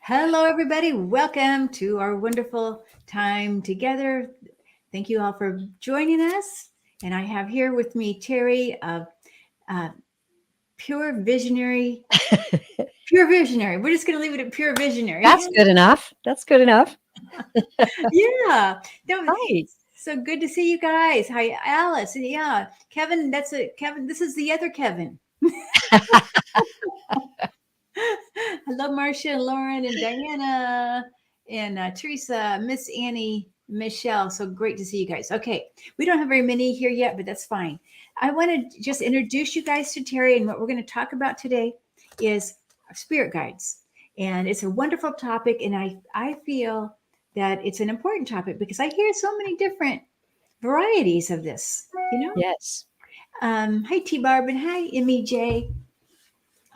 Hello, everybody. Welcome to our wonderful time together. Thank you all for joining us. And I have here with me Teri of uh, Pure Visionary. Pure Visionary. We're just going to leave it at Pure Visionary. That's good enough. That's good enough. Yeah. No, Hi. so good to see you guys. Hi, Alice. Yeah. Kevin, that's it. Kevin, this is the other Kevin. Hello, Marcia and Lauren and Diana and Teresa, Miss Annie, Michelle. So great to see you guys. Okay, we don't have very many here yet, but that's fine. I want to just introduce you guys to Teri, and what we're going to talk about today is spirit guides. And it's a wonderful topic, and I feel that it's an important topic because I hear so many different varieties of this, you know? Yes. Hi, T Barb, and hi, Emmy J.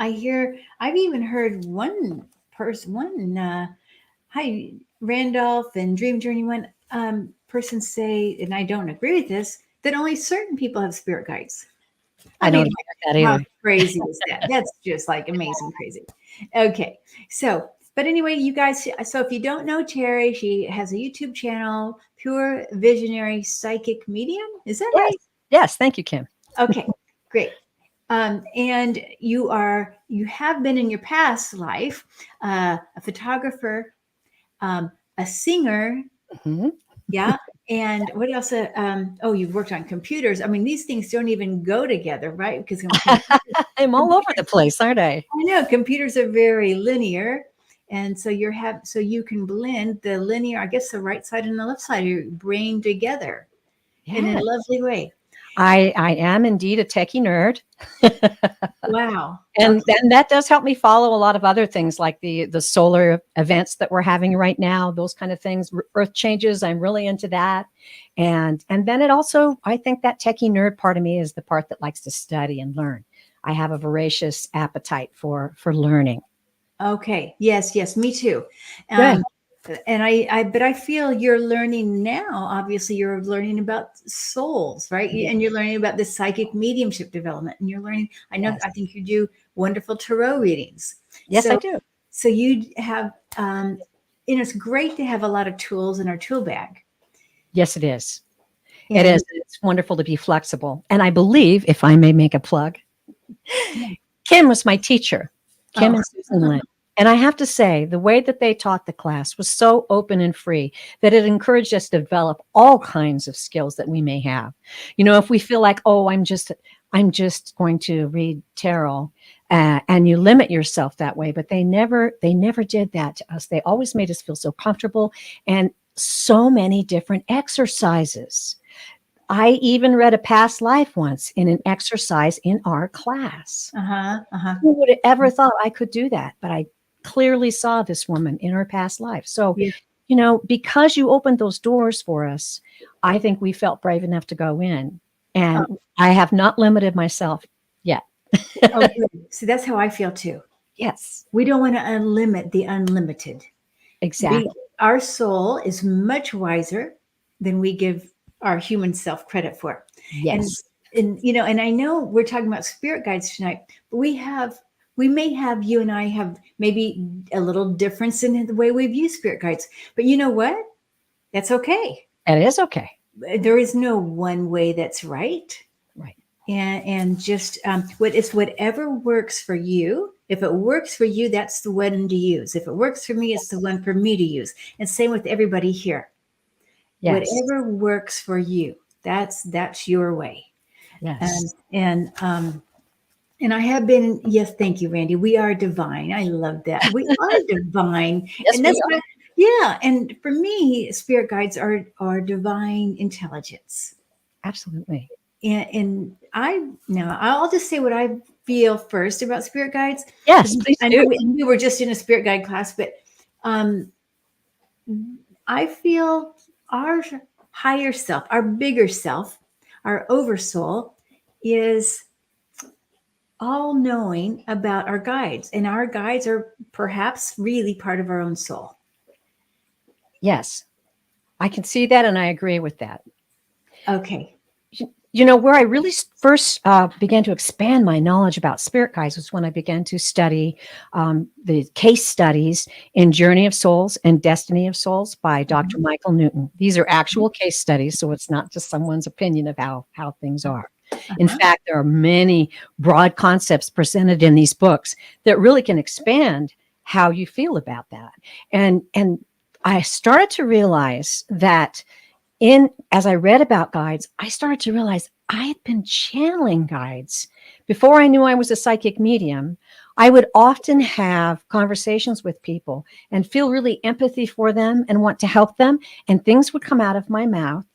I've even heard one person, hi, Randolph and Dream Journey, one person say, and I don't agree with this, that only certain people have spirit guides. I don't agree with that How either. crazy is that? That's just like amazing crazy. Okay. So, but anyway, you guys, so if you don't know Teri, she has a YouTube channel, Pure Visionary Psychic Medium. Is that Yes. right? Yes. Thank you, Kim. Okay, great. And you have been in your past life a photographer, a singer, Mhm. yeah. And what else? Oh, you've worked on computers. I mean, these things don't even go together, right? Because I'm all over the place, aren't I? I know computers are very linear, and so so you can blend the linear, I guess, the right side and the left side of your brain together in a Yes. lovely way. I am indeed a techie nerd. Wow. And Okay. then that does help me follow a lot of other things like the solar events that we're having right now, those kind of things, earth changes. I'm really into that. And then it also, I think that techie nerd part of me is the part that likes to study and learn. I have a voracious appetite for learning. Okay. Yes. Yes. Me too. Good. Um, and but I feel you're learning now. Obviously, you're learning about souls, right? Yeah. And you're learning about the psychic mediumship development. And you're learning. I know. Yes. I think you do wonderful tarot readings. Yes, I So, do. so you have. It's great to have a lot of tools in our tool bag. Yes, it is. It And is. It's wonderful to be flexible. And I believe, if I may make a plug, Kim was my teacher, Kim oh, and Susan Lynn. And I have to say, the way that they taught the class was so open and free that it encouraged us to develop all kinds of skills that we may have. You know, if we feel like, oh, I'm just going to read tarot, and you limit yourself that way, but they never did that to us. They always made us feel so comfortable, and so many different exercises. I even read a past life once in an exercise in our class. uh huh. Who would have ever thought I could do that? But I clearly saw this woman in her past life. So, Yeah. because you opened those doors for us, I think we felt brave enough to go in. Oh, And I have not limited myself yet. oh, good. See, that's how I feel too. Yes, We don't want to unlimit the unlimited. exactly. Our soul is much wiser than we give our human self credit for. And Yes. and I know we're talking about spirit guides tonight, but we may have you and I have maybe a little difference in the way we view spirit guides. But you know what? That's okay. It is okay. There is no one way that's right. Right. And just it's whatever works for you. If it works for you, that's the one to use. If it works for me, it's the one for me to use. And same with everybody here. Yes. Whatever works for you, that's your way. Yes. And I have been, yes, thank you, Randy. We are divine. I love that. We are divine. Yes, And we that's are. what, yeah. And for me, spirit guides are divine intelligence. Absolutely. And I'll just say what I feel first about spirit guides. Yes, please I know do. we were just in a spirit guide class, but um, I feel our higher self, our bigger self, our oversoul is all knowing about our guides. And our guides are perhaps really part of our own soul. Yes, I can see that and I agree with that. Okay. Where I really first began to expand my knowledge about spirit guides was when I began to study the case studies in Journey of Souls and Destiny of Souls by Dr. Mhm. Michael Newton. These are actual case studies, so it's not just someone's opinion of how things are. In Uh-huh. fact, there are many broad concepts presented in these books that really can expand how you feel about that. And I started to realize that as I read about guides, I started to realize I had been channeling guides. Before I knew I was a psychic medium, I would often have conversations with people and feel really empathy for them and want to help them. And things would come out of my mouth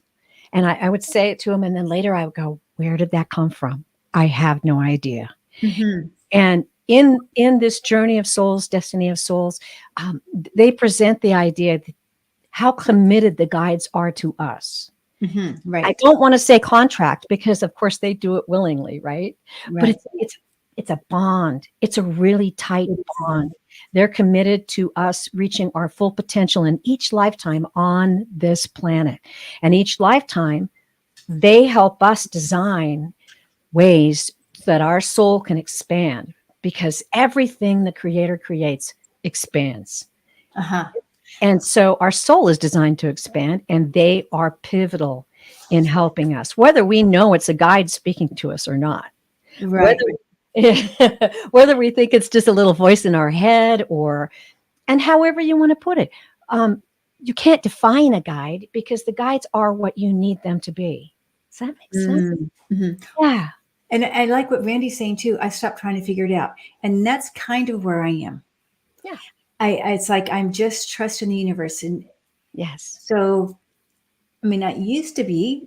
and I would say it to them. And then later I would go, where did that come from? I have no idea. Mhm. And in this Journey of Souls, Destiny of Souls, they present the idea that how committed the guides are to us. Mhm. I Right. don't want to say contract because of course they do it willingly, right? But Right. it's a bond. It's a really tight It is. bond. They're committed to us reaching our full potential in each lifetime on this planet. And each lifetime, they help us design ways that our soul can expand because everything the creator creates expands. Uh-huh. And so our soul is designed to expand, and they are pivotal in helping us, whether we know it's a guide speaking to us or not. Right. Whether whether we think it's just a little voice in our head and however you want to put it. You can't define a guide because the guides are what you need them to be. Does that make sense? Mm. Mhm. Yeah. And I like what Randy's saying too. I stopped trying to figure it out. And that's kind of where I am. Yeah. It's like I'm just trusting the universe. And Yes. so, I mean, I used to be,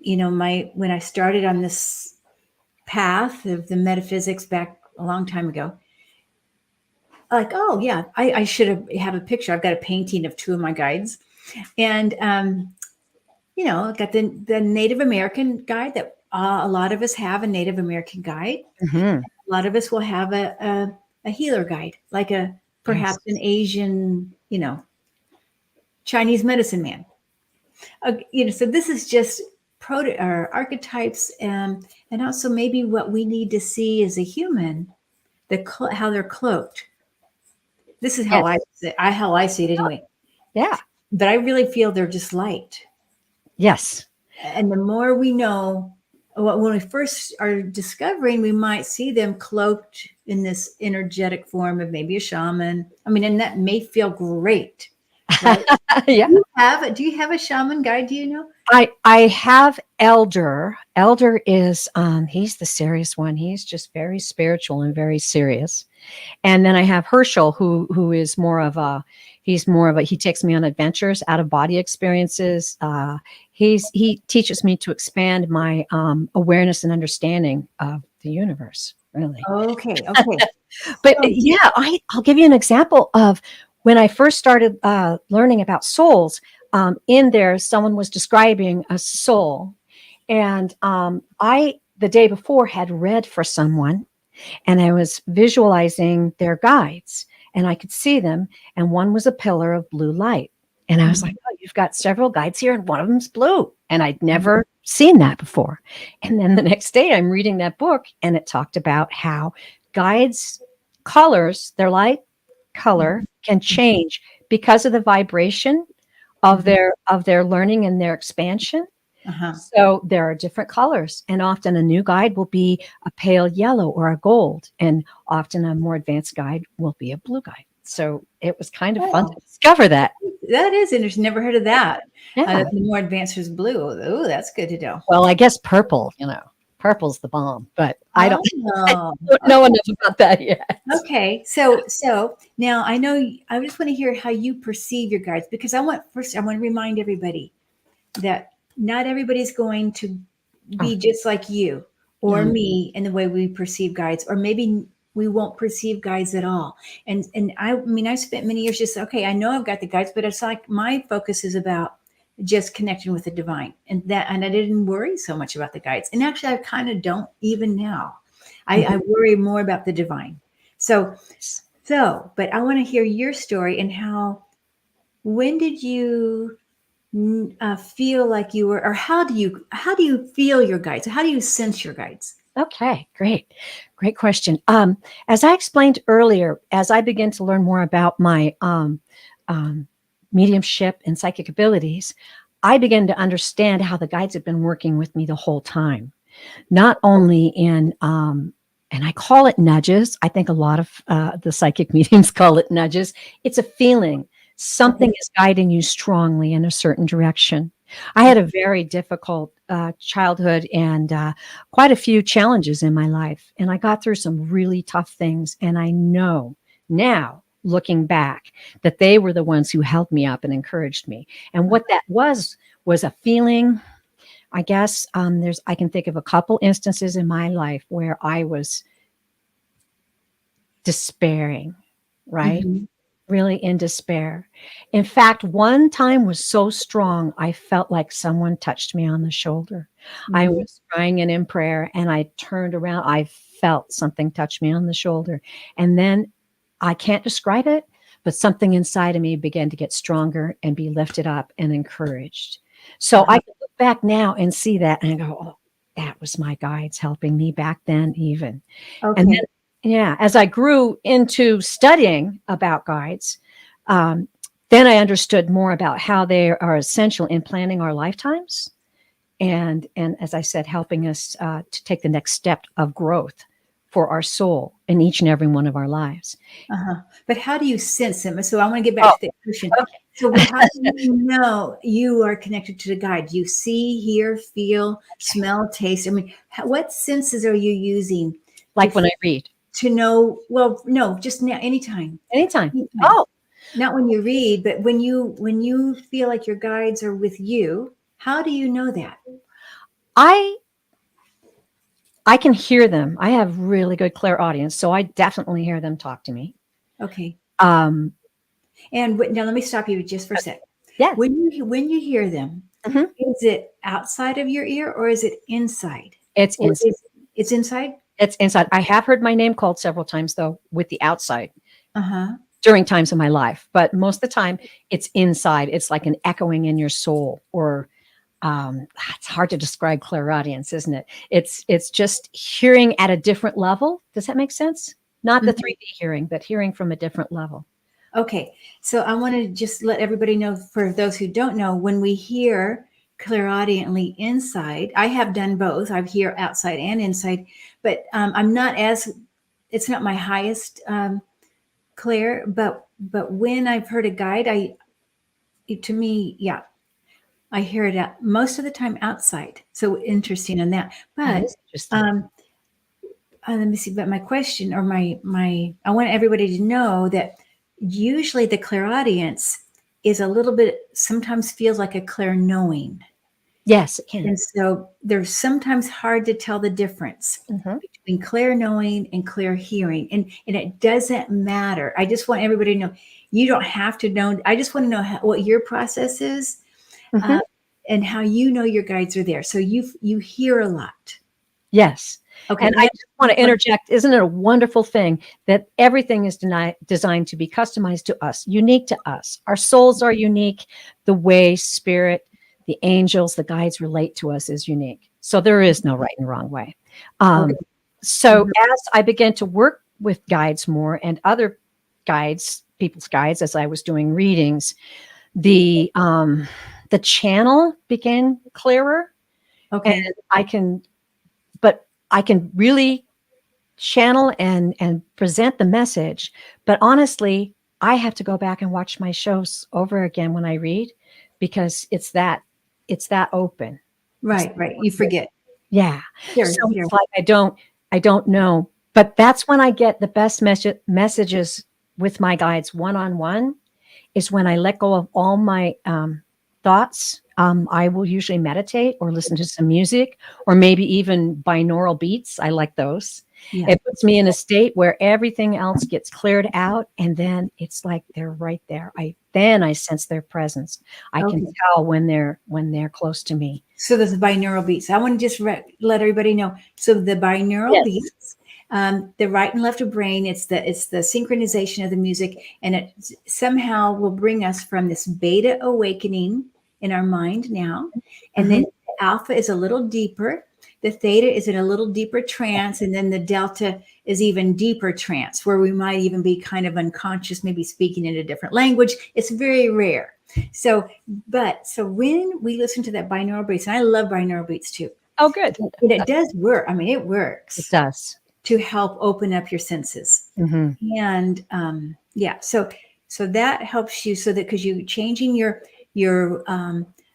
when I started on this path of the metaphysics back a long time ago, like, oh yeah, I should have a picture. I've got a painting of two of my guides. And got the Native American guide that a lot of us have a Native American guide. Hmm. A lot of us will have a healer guide, like Yes. perhaps an Asian, Chinese medicine man. So this is just or archetypes, and also maybe what we need to see as a human, how they're cloaked. This is how Yes. how I see it anyway. Yeah. But I really feel they're just light. Yes. And the more we know, when we first are discovering, we might see them cloaked in this energetic form of maybe a shaman. I mean, and that may feel great, right? Yeah. Do you have a shaman guide? Do you know? I have Elder. Elder is he's the serious one. He's just very spiritual and very serious. And then I have Herschel, who is he takes me on adventures, out of body experiences. He teaches me to expand my awareness and understanding of the universe, really. Okay, okay. But So, yeah, I'll give you an example of when I first started learning about souls. In there, someone was describing a soul, and I the day before had read for someone, and I was visualizing their guides, and I could see them, and one was a pillar of blue light, and I was like, mhm, "Oh, you've got several guides here, and one of them's blue," and I'd mhm, never seen that before. And then the next day, I'm reading that book, and it talked about how guides colors, their light color can mhm, change because of the vibration mhm. of their learning and their expansion. Uh-huh. So there are different colors, and often a new guide will be a pale yellow or a gold, and often a more advanced guide will be a blue guide. So it was kind of fun to Oh, discover that. that is interesting. Never heard of that. Yeah. The more advanced is blue. Oh, that's good to know. Well, I guess purple, purple's the bomb, but I Oh, don't know enough about that yet. okay. So now I know I just want to hear how you perceive your guides, because I want to remind everybody that not everybody's going to Oh, be just like you or no. me in the way we perceive guides, or maybe we won't perceive guides at all. And I mean, I spent many years just, okay, I know I've got the guides, but it's like my focus is about just connecting with the divine, and I didn't worry so much about the guides. And actually, I kind of don't even now. I Mhm. worry more about the divine. So, but I want to hear your story and when did you feel like you were, or how do you feel your guides? How do you sense your guides? Okay, great question. As I explained earlier, as I began to learn more about my um, mediumship and psychic abilities, I began to understand how the guides have been working with me the whole time. Not only in, and I call it nudges. I think a lot of the psychic mediums call it nudges. It's a feeling. Something Okay. is guiding you strongly in a certain direction. I had a very difficult childhood and quite a few challenges in my life. And I got through some really tough things. And I know now, looking back, that they were the ones who held me up and encouraged me. And what that was a feeling. I guess I can think of a couple instances in my life where I was despairing, right? Hmm. Really in despair. In fact, one time was so strong, I felt like someone touched me on the shoulder. I Hmm. was crying and in prayer, and I turned around. I felt something touch me on the shoulder. And then I can't describe it, but something inside of me began to get stronger and be lifted up and encouraged. So I Uh-huh. can look back now and see that and go, oh, that was my guides helping me back then, even. And then, Okay. yeah, as I grew into studying about guides, um, then I understood more about how they are essential in planning our lifetimes, and as I said, helping us to take the next step of growth for our soul in each and every one of our lives. Uh-huh. But how do you sense them? So I want to get back Oh, to the question. So how do you know you are connected to the guide? Do you see, hear, feel, smell, taste? I mean, what senses are you using to like when I read, to know? Well, no, just now, anytime, anytime. anytime. Oh, Not when you read, but when you feel like your guides are with you. How do you know that? I I can hear them. I have really good clairaudience, so I definitely hear them talk to me. Okay. Um, And now let me stop you just for a sec. yes. When you hear them, Mhm. is it outside of your ear or is it inside? It's Or inside. is it's inside? It's inside. I have heard my name called several times though with the outside Uh-huh. during times of my life, but most of the time it's inside. It's like an echoing in your soul, or it's hard to describe clairaudience, isn't it? It's just hearing at a different level. Does that make sense? Not the Mhm. 3D hearing, but hearing from a different level. Okay. So I want to just let everybody know, for those who don't know, when we hear clairaudiently inside, I have done both. I hear outside and inside, but I'm not as it's not my highest clair, but when I've heard a guide, to me, yeah, I hear it out most of the time outside. So interesting on that. That But is interesting. um, let me see. But my question, or I want everybody to know that usually the clairaudience is a little bit, sometimes feels like a clair knowing. Yes, it can. And so there's sometimes hard to tell the difference Mhm. between clear knowing and clear hearing. And it doesn't matter. I just want everybody to know, you don't have to know. I just want to know what your process is, Mhm. uh, and how you know your guides are there. So you hear a lot. Yes. Okay, And now I just want to interject. Isn't it a wonderful thing that everything is designed to be customized to us, unique to us? Our souls are unique. The way spirit, the angels, the guides relate to us is unique. So there is no right and wrong way. okay. Um, so Mhm. as I began to work with guides more and other guides, people's guides, as I was doing readings, the um, the channel became clearer, and Okay. I can but I can really channel and present the message. But honestly, I have to go back and watch my shows over again when I read, because it's that open. It's Right, right. You forget. yeah. Sure, So sure. it's like I don't know. But that's when I get the best messages with my guides one on one, is when I let go of all my thoughts. I will usually meditate or listen to some music, or maybe even binaural beats. I like those. Yeah. It puts me in a state where everything else gets cleared out, and then it's like they're right there. I sense their presence. I can Okay. tell when they're close to me. So there's binaural beats. I want to just let everybody know. So the binaural Yes. beats, the right and left of brain, it's the synchronization of the music, and it somehow will bring us from this beta awakening in our mind now. And Mhm. then the alpha is a little deeper. The theta is in a little deeper trance. And then the delta is even deeper trance, where we might even be kind of unconscious, maybe speaking in a different language. It's very rare. So when we listen to that binaural beats, and I love binaural beats too, Oh, good. and it does work. I mean, it It works does. to help open up your senses. Mhm. And yeah, so that helps you, so that because you changing your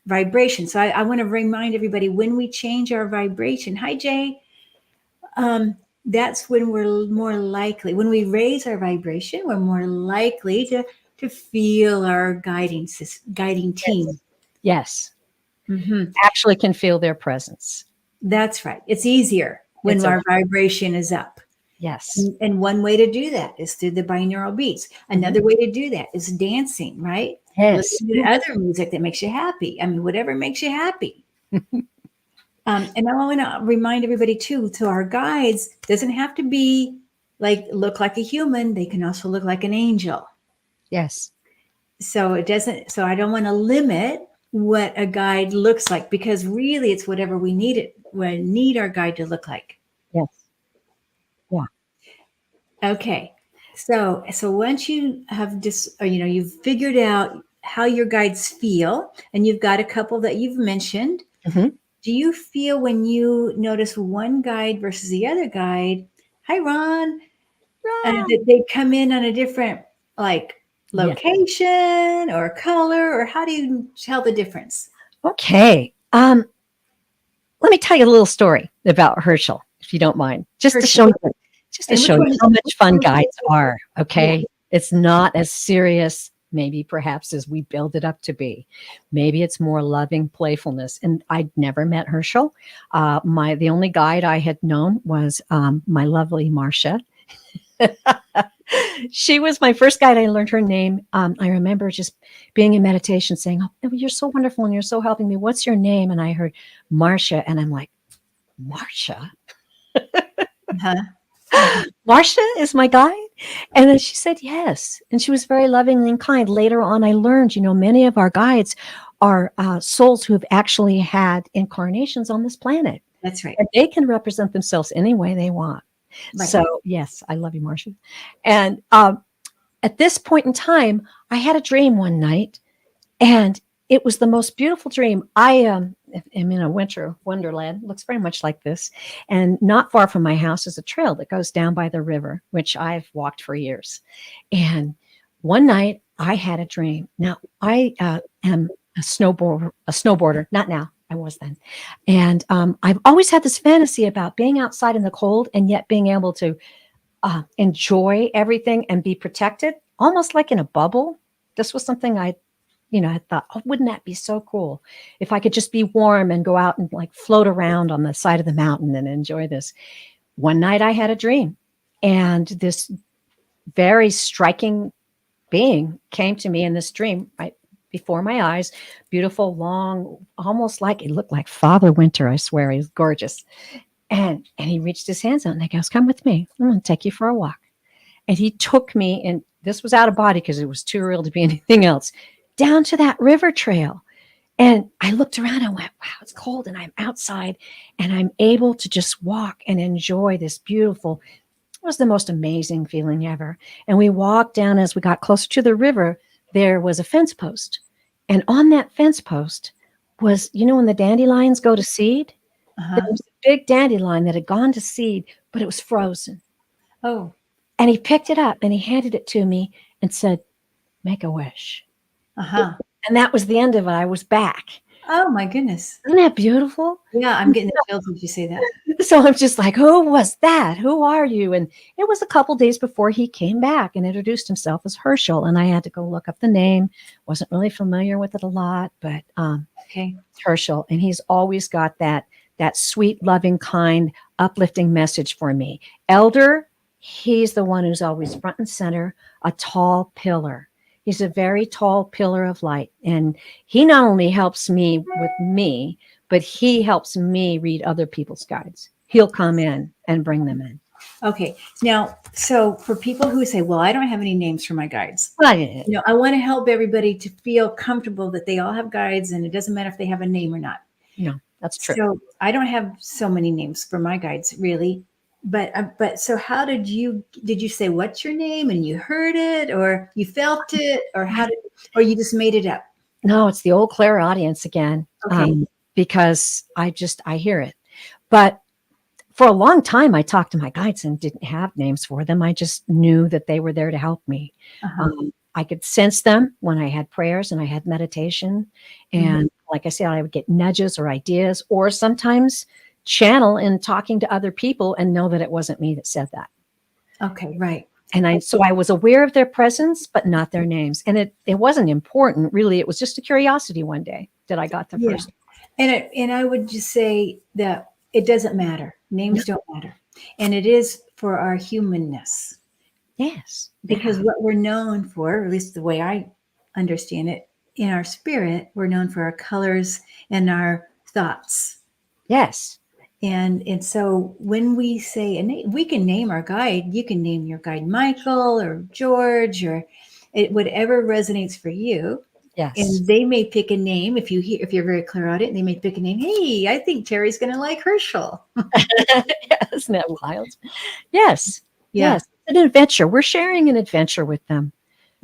vibration. So I want to remind everybody, when we change our vibration, hi Jay, that's when we're more likely, when we raise our vibration, we're more likely to feel our guiding team. Yes. Hmm. Actually can feel their presence. That's right. It's easier when It's a our vibration is up. yes. And one way to do that is through the binaural beats. Mhm. Another way to do that is dancing, right? Yes. Listening to other music that makes you happy. I mean, whatever makes you happy. And I want to remind everybody too, to our guides, doesn't have to be like look like a human. They can also look like an angel. Yes. So it doesn't, so I don't want to limit what a guide looks like, because really it's whatever we need our guide to look like. Yes. Yeah. Okay. So once you have just, or, you've figured out how your guides feel, and you've got a couple that you've mentioned, Mhm. do you feel when you notice one guide versus the other guide, hi Ron, Ah, that they come in on a different, like, yes. location or color, or how do you tell the difference? Okay. Let me tell you a little story about Herschel, if you don't mind, Herschel. just to And which show you one is how it? much fun Which one guides is it? are. Yeah, Okay. It's not as serious, maybe perhaps, as we build it up to be. Maybe it's more loving playfulness. And I'd never met Herschel. The only guide I had known was my lovely Marcia. She was my first guide. I learned her name. I remember just being in meditation saying, "Oh, you're so wonderful and you're so helping me. What's your name?" And I heard Marcia, and I'm like, Marcia? uh-huh. Uh-huh. Marcia is my guide? And then she said, yes. And she was very loving and kind. Later on, I learned, many of our guides are souls who have actually had incarnations on this planet. That's right. And they can represent themselves any way they want. Right. So, yes, I love you, Marcia. And at this point in time, I had a dream one night, and it was the most beautiful dream. I am in a winter wonderland. It looks very much like this. And not far from my house is a trail that goes down by the river, which I've walked for years. And one night I had a dream. Now, I am a snowboarder, not now. I was then. And I've always had this fantasy about being outside in the cold and yet being able to enjoy everything and be protected, almost like in a bubble. This was something I thought, oh, wouldn't that be so cool if I could just be warm and go out and like float around on the side of the mountain and enjoy this. One night I had a dream, and this very striking being came to me in this dream right before my eyes. Beautiful, long, almost like it looked like Father Winter. I swear, he was gorgeous. And he reached his hands out and he goes, "Come with me. I'm going to take you for a walk." And he took me, and this was out of body because it was too real to be anything else, down to that river trail. And I looked around and went, wow, it's cold and I'm outside and I'm able to just walk and enjoy this beautiful. It was the most amazing feeling ever. And we walked down. As we got closer to the river, there was a fence post. And on that fence post was, when the dandelions go to seed, there Uh-huh. was a big dandelion that had gone to seed, but it was frozen. Oh, And he picked it up and he handed it to me and said, "Make a wish." uh-huh. And that was the end of it. I was back. Oh my goodness. Isn't that beautiful? Yeah, I'm getting the chills when you say that. So I'm just like, who was that? Who are you? And it was a couple days before he came back and introduced himself as Herschel. And I had to go look up the name. Wasn't really familiar with it a lot, but Okay. it's Herschel. And he's always got that sweet, loving, kind, uplifting message for me. Elder, he's the one who's always front and center, a tall pillar. He's a very tall pillar of light. And he not only helps me with me, but he helps me read other people's guides. He'll come in and bring them in. Okay. Now, so for people who say, well, I don't have any names for my guides, Well, I want to help everybody to feel comfortable that they all have guides and it doesn't matter if they have a name or not. no, that's true. So I don't have so many names for my guides really. But so how did you say, what's your name and you heard it or you felt it or or you just made it up? No, it's the old clairaudience again. Okay. Because I hear it. But for a long time, I talked to my guides and didn't have names for them. I just knew that they were there to help me. Uh-huh. I could sense them when I had prayers and I had meditation. Mhm. And like I said, I would get nudges or ideas, or sometimes channel in talking to other people and know that it wasn't me that said that. Okay, right. And so I was aware of their presence, but not their names. And it wasn't important, really. It was just a curiosity one day that I got the Yeah. first. And I would just say that it doesn't matter. Names don't matter. And it is for our humanness. Yes. Because Yeah. what we're known for, or at least the way I understand it, in our spirit, we're known for our colors and our thoughts. Yes. And so when we say a name, we can name our guide. You can name your guide Michael or George or whatever resonates for you. Yes. And they may pick a name if you're very clear on it. They may pick a name. Hey, I think Terry's going to like Herschel. Isn't that wild? Yes. Yeah, Yes. It's an adventure. We're sharing an adventure with them.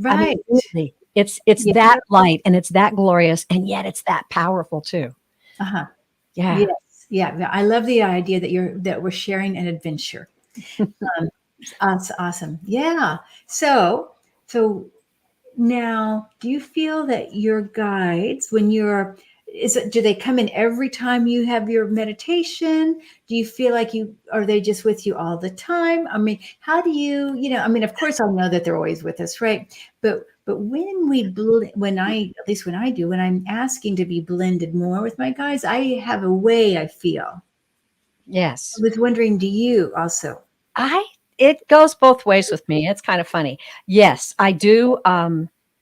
I mean, right. really, it's Yeah. that light and it's that glorious, and yet it's that powerful too. Uh-huh. Yeah. Yes. Yeah. I love the idea that we're sharing an adventure. That's awesome. Yeah. So now, do you feel that your guides, when do they come in every time you have your meditation? Do you feel like are they just with you all the time? I mean, how do I mean, of course, I know that they're always with us, right? But when I'm asking to be blended more with my guides, I have a way I feel. I Yes. was wondering, do you also? It goes both ways with me. It's kind of funny. Yes, I do.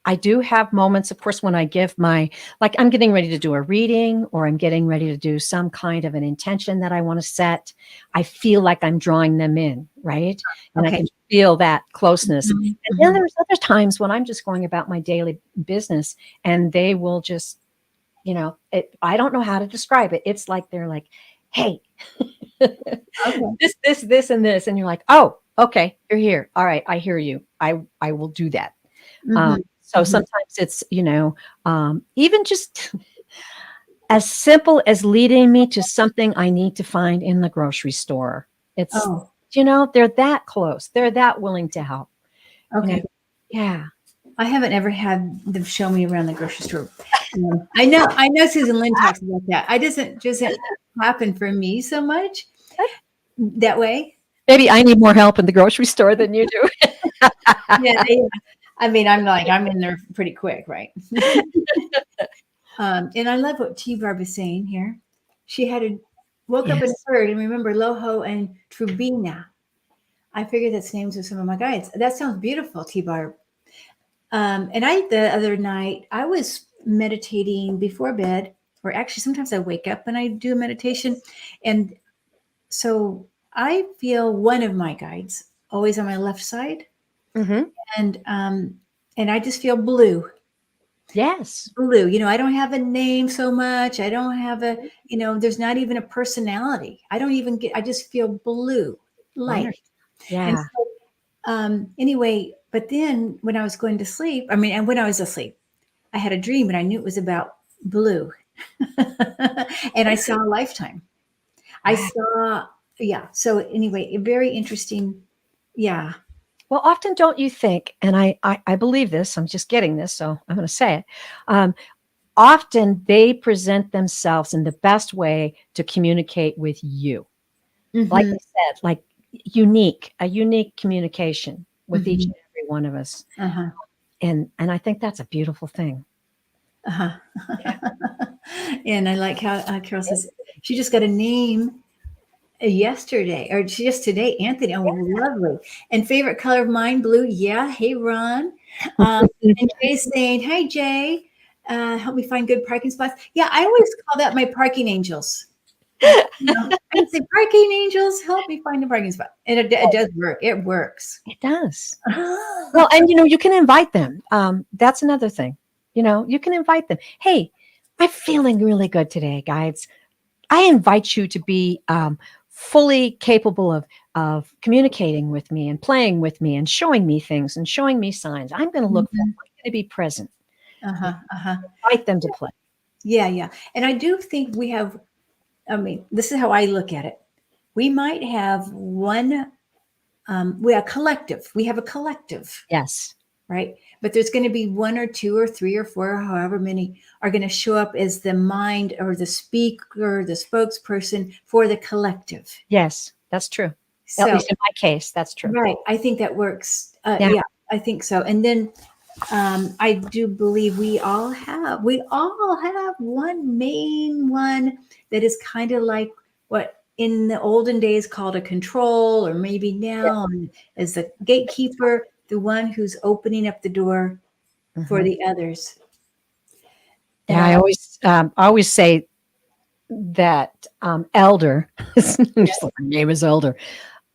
I do have moments, of course, when I give like I'm getting ready to do a reading or I'm getting ready to do some kind of an intention that I want to set. I feel like I'm drawing them in, right? And I Okay. can feel that closeness. And then Mhm. there's other times when I'm just going about my daily business and they will just, I don't know how to describe it. It's like they're like, hey, Okay. this, and this. And you're like, oh, okay, you're here. All right, I hear you. I will do that. Mhm. So Mhm. sometimes it's, even just as simple as leading me to something I need to find in the grocery store. It's, Oh, they're that close. They're that willing to help. You know, okay. yeah. I haven't ever had them show me around the grocery store. I know Susan Lynn talks about that. I doesn't happen for me so much that way. Maybe I need more help in the grocery store than you do. Yeah, I mean, I'm in there pretty quick, right? And I love what T Barb is saying here. She woke up and Yes. heard and remember Loho and Trubina. I figured that's names of some of my guides. That sounds beautiful, T Barb. And the other night, I was meditating before bed, or actually, sometimes I wake up and I do a meditation. And so I feel one of my guides always on my left side. Hmm. And, and I just feel blue, Yes. blue. I don't have a name so much. I don't have there's not even a personality. I just feel blue, light. Wonderful. And Yeah. so, anyway, but then when I was going to sleep, and when I was asleep, I had a dream and I knew it was about blue. And I saw a lifetime. I Right. saw, yeah. So anyway, very interesting. Yeah. Well, often don't you think, and I believe this, I'm just getting this, so I'm going to say it. Um, Often they present themselves in the best way to communicate with you. Like Mm-hmm. I said, like a unique communication with each Mm-hmm. and every one of us. Uh-huh. And I think that's a beautiful thing. Uh-huh. Yeah. And I like how Carol says she just got a name yesterday or just today, Anthony. Oh, lovely. And favorite color of mine, blue. Yeah. Hey, Ron. And Jay's saying, "Hi, Jay. Help me find good parking spots." Yeah, I always call that my parking angels. I can say, "Parking angels, help me find a parking spot," and it does work. It works. It does. Well, and you can invite them. That's another thing. You can invite them. Hey, I'm feeling really good today, guys. I invite you to be fully capable of communicating with me and playing with me and showing me things and showing me signs. I'm going to look for them. Mhm. I'm going to be present. Uh-huh, uh-huh. Invite them to play. Yeah, yeah. And I do think we have, I mean, this is how I look at it. We might have one, we are collective. We have a collective, Yes. right? But there's going to be one or two or three or four, or however many are going to show up as the mind or the speaker, the spokesperson for the collective. Yes, that's true. At So, least in my case, that's true. right. I think that works. Yeah. Yeah, I think so. And then I do believe we all have one main one that is kind of like what in the olden days called a control, or maybe Yeah. now as the gatekeeper, the one who's opening up the door for Mhm. the others. And Yeah, I, I always say that Elder, his name is Elder.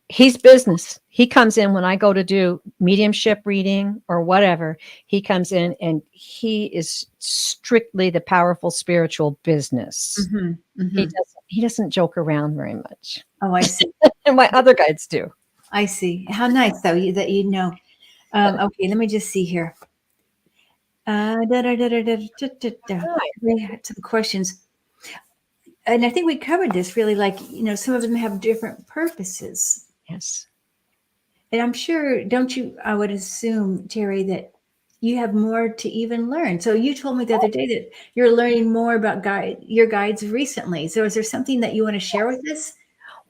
He's business. He comes in when I go to do mediumship reading or whatever. He comes in and he is strictly the powerful spiritual business. mhm, He mhm. doesn't joke around very much, Oh, I see. and my other guides do. I see. How nice though that you know. Okay, let me just see here. Right. We had some questions. And I think we covered this really, like, some of them have different purposes. Yes. And I'm sure, don't you, I would assume, Terry, that you have more to even learn. So you told me the other day that you're learning more about your guides recently. So is there something that you want to share with us?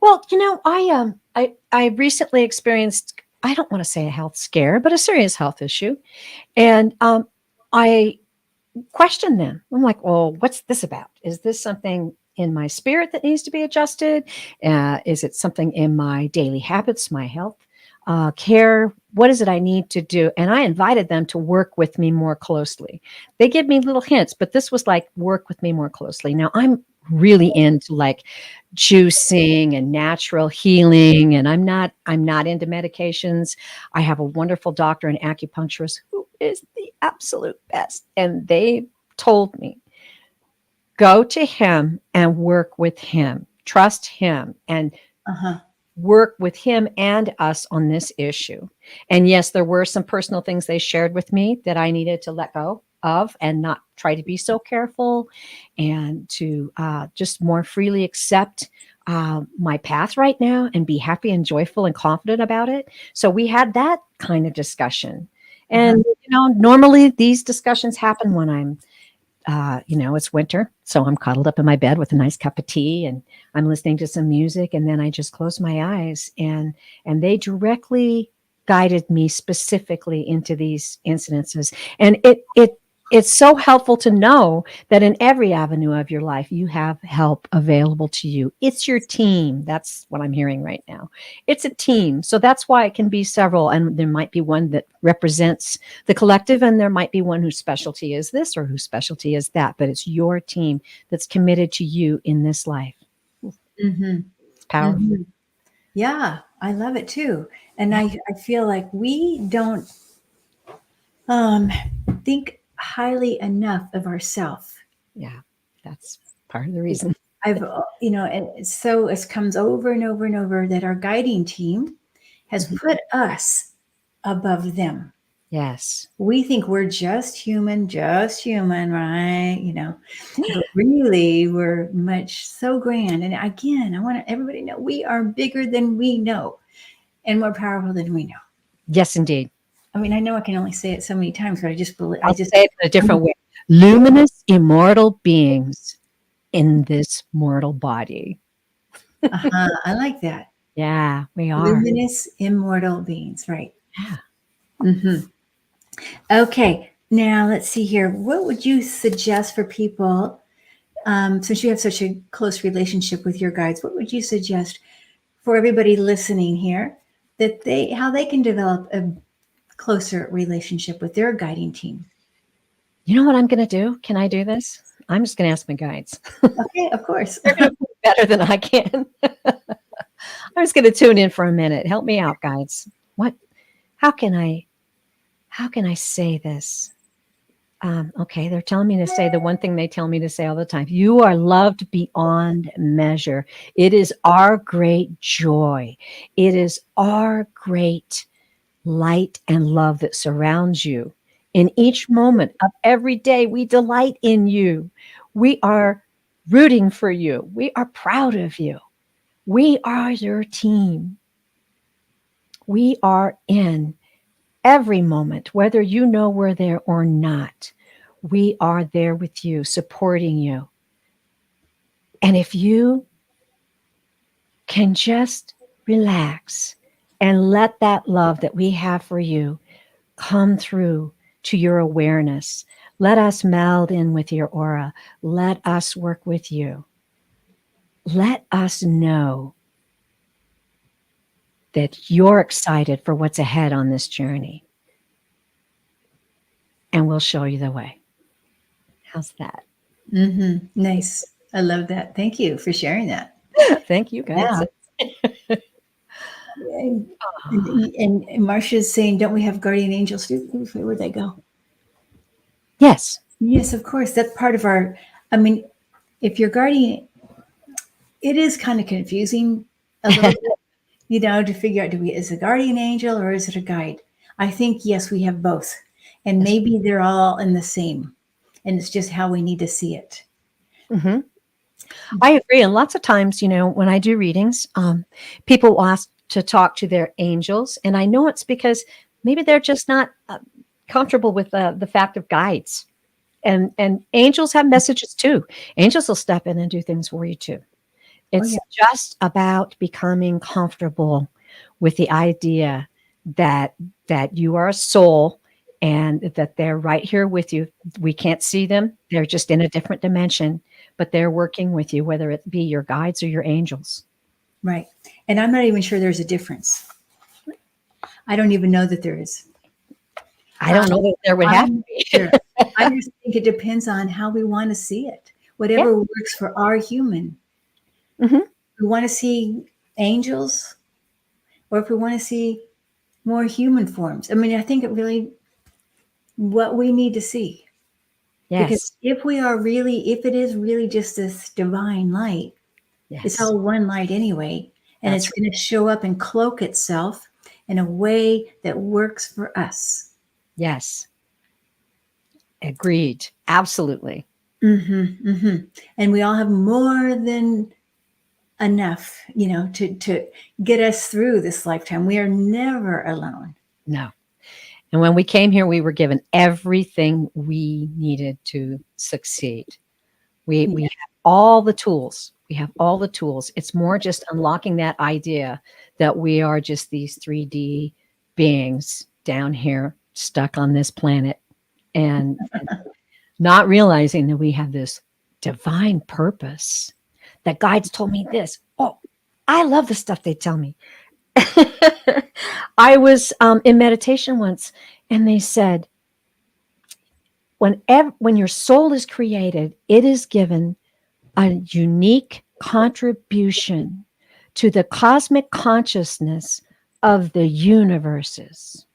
Well, I recently experienced, I don't want to say a health scare, but a serious health issue, and I question them. I'm like, well, what's this about? Is this something in my spirit that needs to be adjusted? Is it something in my daily habits, my health care? What is it I need to do? And I invited them to work with me more closely. They give me little hints, but this was like, work with me more closely. Now I'm really into like juicing and natural healing, and I'm not into medications. I have a wonderful doctor and acupuncturist who is the absolute best, and they told me, go to him and work with him, trust him, and Uh-huh. work with him and us on this issue. And yes, there were some personal things they shared with me that I needed to let go of and not try to be so careful, and to just more freely accept my path right now and be happy and joyful and confident about it. So we had that kind of discussion. Uh-huh. And, normally these discussions happen when it's winter. So I'm cuddled up in my bed with a nice cup of tea and I'm listening to some music. And then I just close my eyes, and they directly guided me specifically into these incidences. And it's so helpful to know that in every avenue of your life, you have help available to you. It's your team. That's what I'm hearing right now. It's a team. So that's why it can be several. And there might be one that represents the collective, and there might be one whose specialty is this or whose specialty is that. But it's your team that's committed to you in this life. Mm-hmm. It's powerful. Mm-hmm. Yeah, I love it too. And Yeah. I feel like we don't um, think highly enough of ourselves. Yeah. That's part of the reason. And it comes over and over and over that our guiding team has Mhm. put us above them. Yes. We think we're just human, right? But really we're much so grand. And again, I want everybody to know we are bigger than we know and more powerful than we know. Yes, indeed. I mean, I know I can only say it so many times, but I just believe, I'll say it in a different way. Luminous, immortal beings in this mortal body. I like that. Yeah, we are. Luminous, immortal beings, right? Yeah. Hmm. Okay, now let's see here. What would you suggest for people, since you have such a close relationship with your guides? What would you suggest for everybody listening here that how they can develop a closer relationship with their guiding team? You know what I'm going to do? Can I do this? I'm just going to ask my guides. Okay, of course. better than I can. I'm just going to tune in for a minute. Help me out, guides. What? How can I? How can I say this? Okay, they're telling me to say the one thing they tell me to say all the time. You are loved beyond measure. It is our great joy. It is our great light and love that surrounds you. In each moment of every day, we delight in you. We are rooting for you. We are proud of you. We are your team. We are in every moment, whether you know we're there or not. We are there with you, supporting you. And if you can just relax and let that love that we have for you come through to your awareness, let us meld in with your aura. Let us work with you. Let us know that you're excited for what's ahead on this journey. And we'll show you the way. How's that? Nice. I love that. Thank you for sharing that. Thank you, guys. Yeah. And Marcia's saying, don't we have guardian angels too? Where'd they go? Yes. Yes, of course. That's part of our, I mean, if your guardian, it is kind of confusing a little bit, to figure out, is it a guardian angel or is it a guide? I think, yes, we have both. And Yes. maybe they're all in the same. And it's just how we need to see it. Mm-hmm. I agree. And lots of times, when I do readings, people will ask to talk to their angels. And I know it's because maybe they're just not comfortable with the fact of guides. And angels have messages too. Angels will step in and do things for you too. It's just about becoming comfortable with the idea that you are a soul and that they're right here with you. We can't see them. They're just in a different dimension, but they're working with you, whether it be your guides or your angels. Right. And I'm not even sure there's a difference. I don't even know that there is. I don't know that there would have to be. Sure. I just think it depends on how we want to see it. Whatever works for our human. Mm-hmm. We want to see angels, or if we want to see more human forms. I mean, I think it really what we need to see. Yes. Because if it is really just this divine light, Yes. it's all one light anyway, and That's it's going to show up and cloak itself in a way that works for us. Yes. Agreed. Absolutely. And we all have more than enough, to get us through this lifetime. We are never alone. No. And when we came here, we were given everything we needed to succeed. We have all the tools. We have all the tools. It's more just unlocking that idea that we are just these 3D beings down here stuck on this planet and not realizing that we have this divine purpose. That guides told me this. Oh, I love the stuff they tell me. I was in meditation once, and they said, when your soul is created, it is given a unique contribution to the cosmic consciousness of the universes.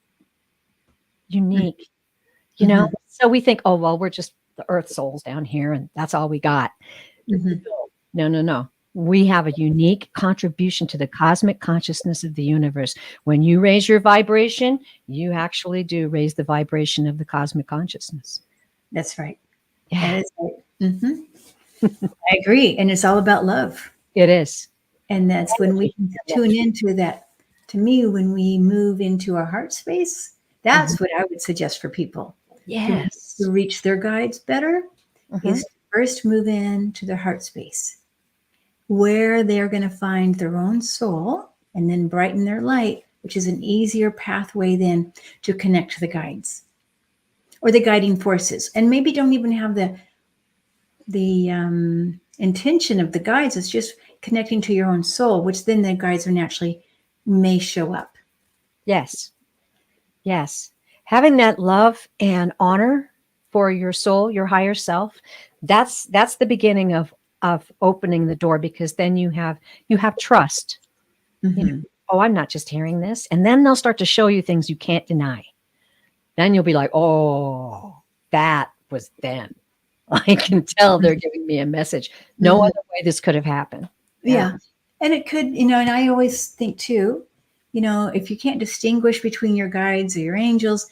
Unique, So we think, oh, well, we're just the earth souls down here, and that's all we got. No. We have a unique contribution to the cosmic consciousness of the universe. When you raise your vibration, you actually do raise the vibration of the cosmic consciousness. That's right. Yeah. That is right. I agree. And it's all about love. It is. And that's when we tune into that. To me, when we move into our heart space, that's what I would suggest for people. Yes. To reach their guides better is to first move into their heart space, where they're going to find their own soul and then brighten their light, which is an easier pathway then to connect to the guides or the guiding forces. And maybe don't even have the intention of the guides. It's just connecting to your own soul, which then the guides are naturally may show up. Yes. Having that love and honor for your soul, your higher self, that's the beginning of of opening the door, because then you have trust. You know, Mhm. oh, I'm not just hearing this. And then they'll start to show you things you can't deny. Then you'll be like, oh, that was them. I can tell they're giving me a message. No Mhm. other way this could have happened. Yeah. Yeah. And it could, and I always think too, if you can't distinguish between your guides or your angels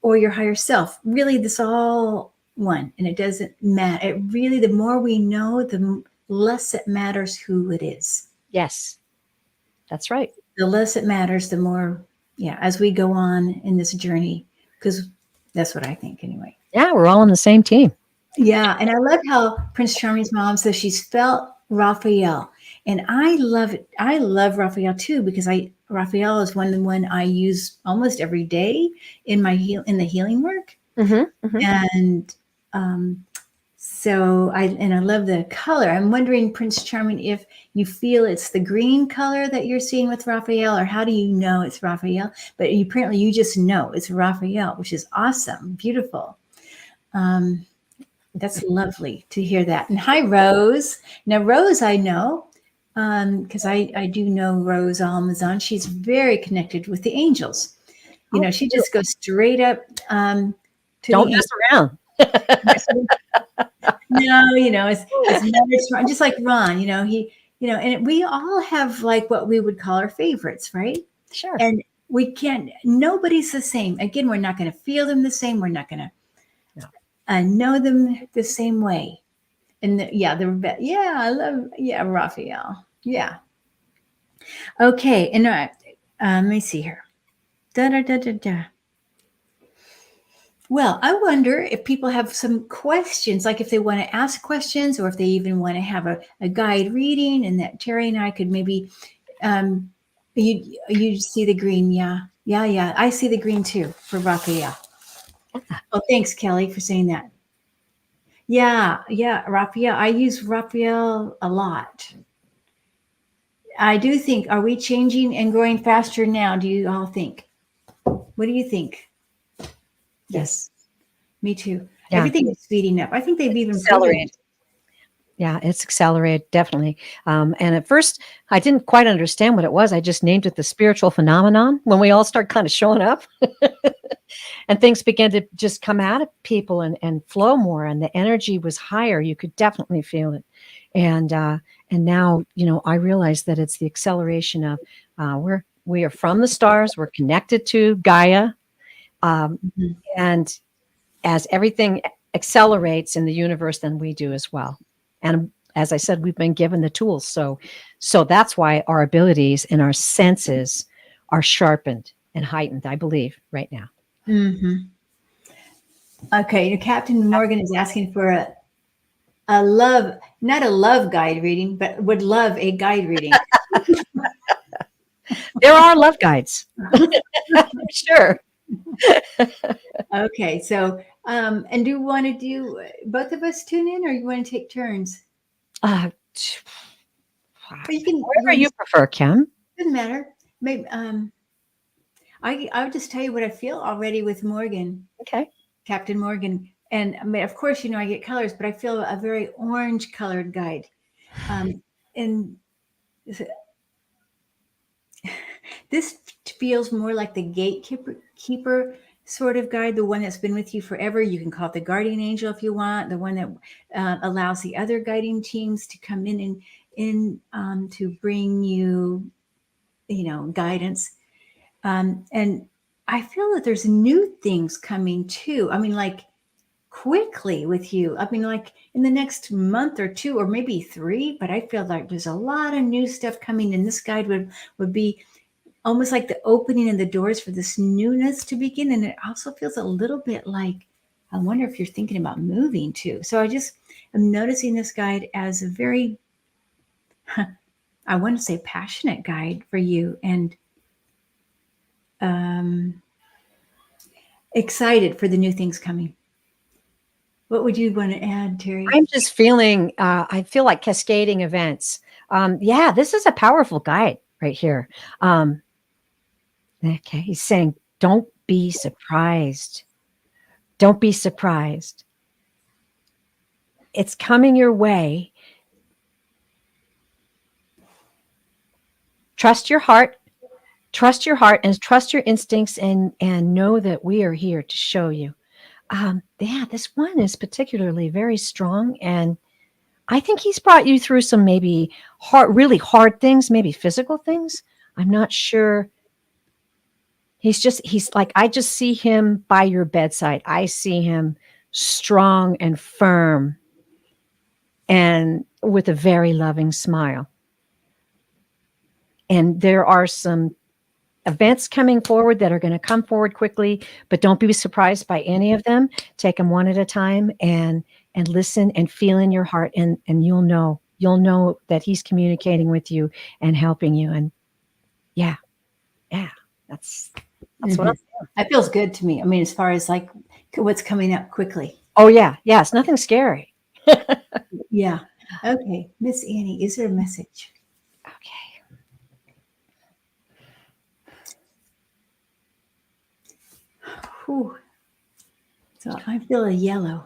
or your higher self, really this all one, and it doesn't matter. It really, the more we know, the less it matters who it is. Yes, that's right. The less it matters, the more, yeah, as we go on in this journey, because that's what I think anyway. Yeah, we're all on the same team. Yeah, and I love how Prince Charming's mom says she's felt Raphael, and I love it. I love Raphael too because Raphael is one I use almost every day in my in the healing work, and um, so I love the color. I'm wondering, Prince Charming, if you feel it's the green color that you're seeing with Raphael, or how do you know it's Raphael? But apparently, you just know it's Raphael, which is awesome, beautiful. That's lovely to hear that. And hi, Rose. Now, Rose, I know because I do know Rose Almazan. She's very connected with the angels. Oh, She just goes straight up to don't the mess around. angels. No, it's Ron, just like Ron. And we all have like what we would call our favorites, right? Sure. And we can't. Nobody's the same. Again, we're not going to feel them the same. We're not going to know them the same way. And I love, Raphael. Yeah. Okay. And let me see here. Da, da, da, da, da. Well, I wonder if people have some questions, like if they want to ask questions or if they even want to have a guide reading, and that Teri and I could maybe, you see the green. Yeah. Yeah. Yeah. I see the green too for Raphael. Oh, thanks, Kelly, for saying that. Yeah, yeah, Raphael. I use Raphael a lot. I do think, are we changing and growing faster now? Do you all think? What do you think? Yes, me too. Yeah. Everything is speeding up. I think they've even Accelerated. Yeah, it's accelerated, definitely. And at first, I didn't quite understand what it was. I just named it the spiritual phenomenon when we all start kind of showing up and things began to just come out of people and flow more, and the energy was higher. You could definitely feel it. And now, I realize that it's the acceleration of we are from the stars. We're connected to Gaia. And as everything accelerates in the universe, then we do as well. And as I said, we've been given the tools. So that's why our abilities and our senses are sharpened and heightened, I believe, right now. Mm-hmm. Okay, Captain Morgan is asking for a love, not a love guide reading, but would love a guide reading. There are love guides. Sure. Okay, so and do you want to do both of us tune in, or you want to take turns? Or you can, whatever you prefer, Kim. Doesn't matter. Maybe I would just tell you what I feel already with Morgan. Okay. Captain Morgan. And I mean, of course, I get colors, but I feel a very orange colored guide. And this feels more like the gatekeeper sort of guide, the one that's been with you forever. You can call it the guardian angel if you want, the one that allows the other guiding teams to come in to bring you, guidance. And I feel that there's new things coming too. I mean, like quickly with you. I mean, like in the next month or two, or maybe 3, but I feel like there's a lot of new stuff coming. And this guide would be almost like the opening of the doors for this newness to begin. And it also feels a little bit like, I wonder if you're thinking about moving too. So I'm noticing this guide as a very, I want to say passionate guide for you, and excited for the new things coming. What would you want to add, Teri? I'm just feeling, I feel like cascading events. Yeah, this is a powerful guide right here. Okay, he's saying, don't be surprised. Don't be surprised. It's coming your way. trust your heart, and trust your instincts, and know that we are here to show you. Yeah, this one is particularly very strong, and I think he's brought you through some maybe really hard things, maybe physical things. I'm not sure. He's like, I just see him by your bedside. I see him strong and firm and with a very loving smile. And there are some events coming forward that are going to come forward quickly, but don't be surprised by any of them. Take them one at a time, and listen and feel in your heart, and you'll know that he's communicating with you and helping you. And yeah, yeah, that's what I'm. That feels good to me. I mean, as far as like what's coming up quickly. Oh yeah, it's nothing scary. Yeah. Okay. Miss Annie, is there a message? Okay. Whew. So I feel a yellow.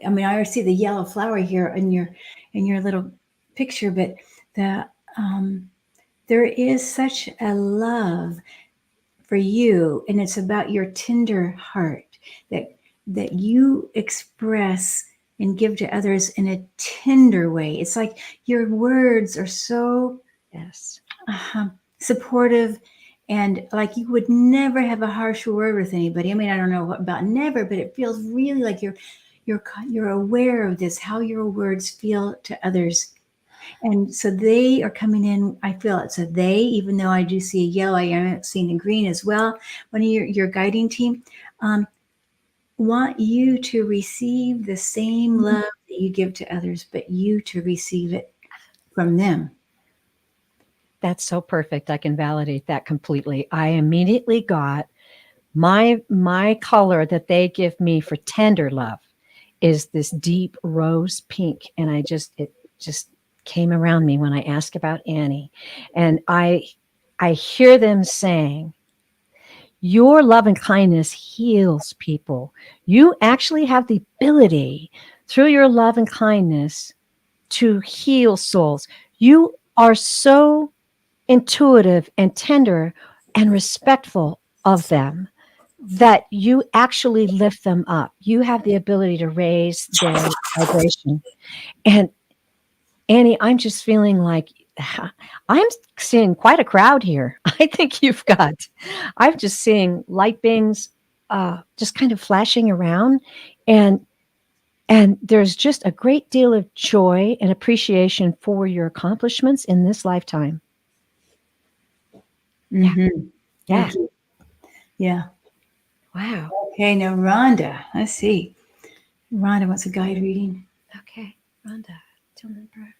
I mean, I already see the yellow flower here in your little picture, but the there is such a love for you, and it's about your tender heart that you express and give to others in a tender way. It's like your words are so Yes. supportive, and like you would never have a harsh word with anybody. I mean, I don't know about never, but it feels really like you're aware of this, how your words feel to others. And so they are coming in. I feel it's a they, even though I do see a yellow, I am seeing a green as well. One of your guiding team want you to receive the same love that you give to others, but you to receive it from them. That's so perfect. I can validate that completely. I immediately got my color that they give me for tender love is this deep rose pink, and it just came around me when I asked about Annie, and I hear them saying, your love and kindness heals people. You actually have the ability through your love and kindness to heal souls. You are so intuitive and tender and respectful of them that you actually lift them up. You have the ability to raise their vibration. And Annie, I'm just feeling like I'm seeing quite a crowd here. I think I'm just seeing light beams just kind of flashing around. And there's just a great deal of joy and appreciation for your accomplishments in this lifetime. Mm-hmm. Yeah. Thank you. Yeah. Wow. Okay, now Rhonda. Let's see. Rhonda wants a guide reading. Okay. Rhonda Tildenberg.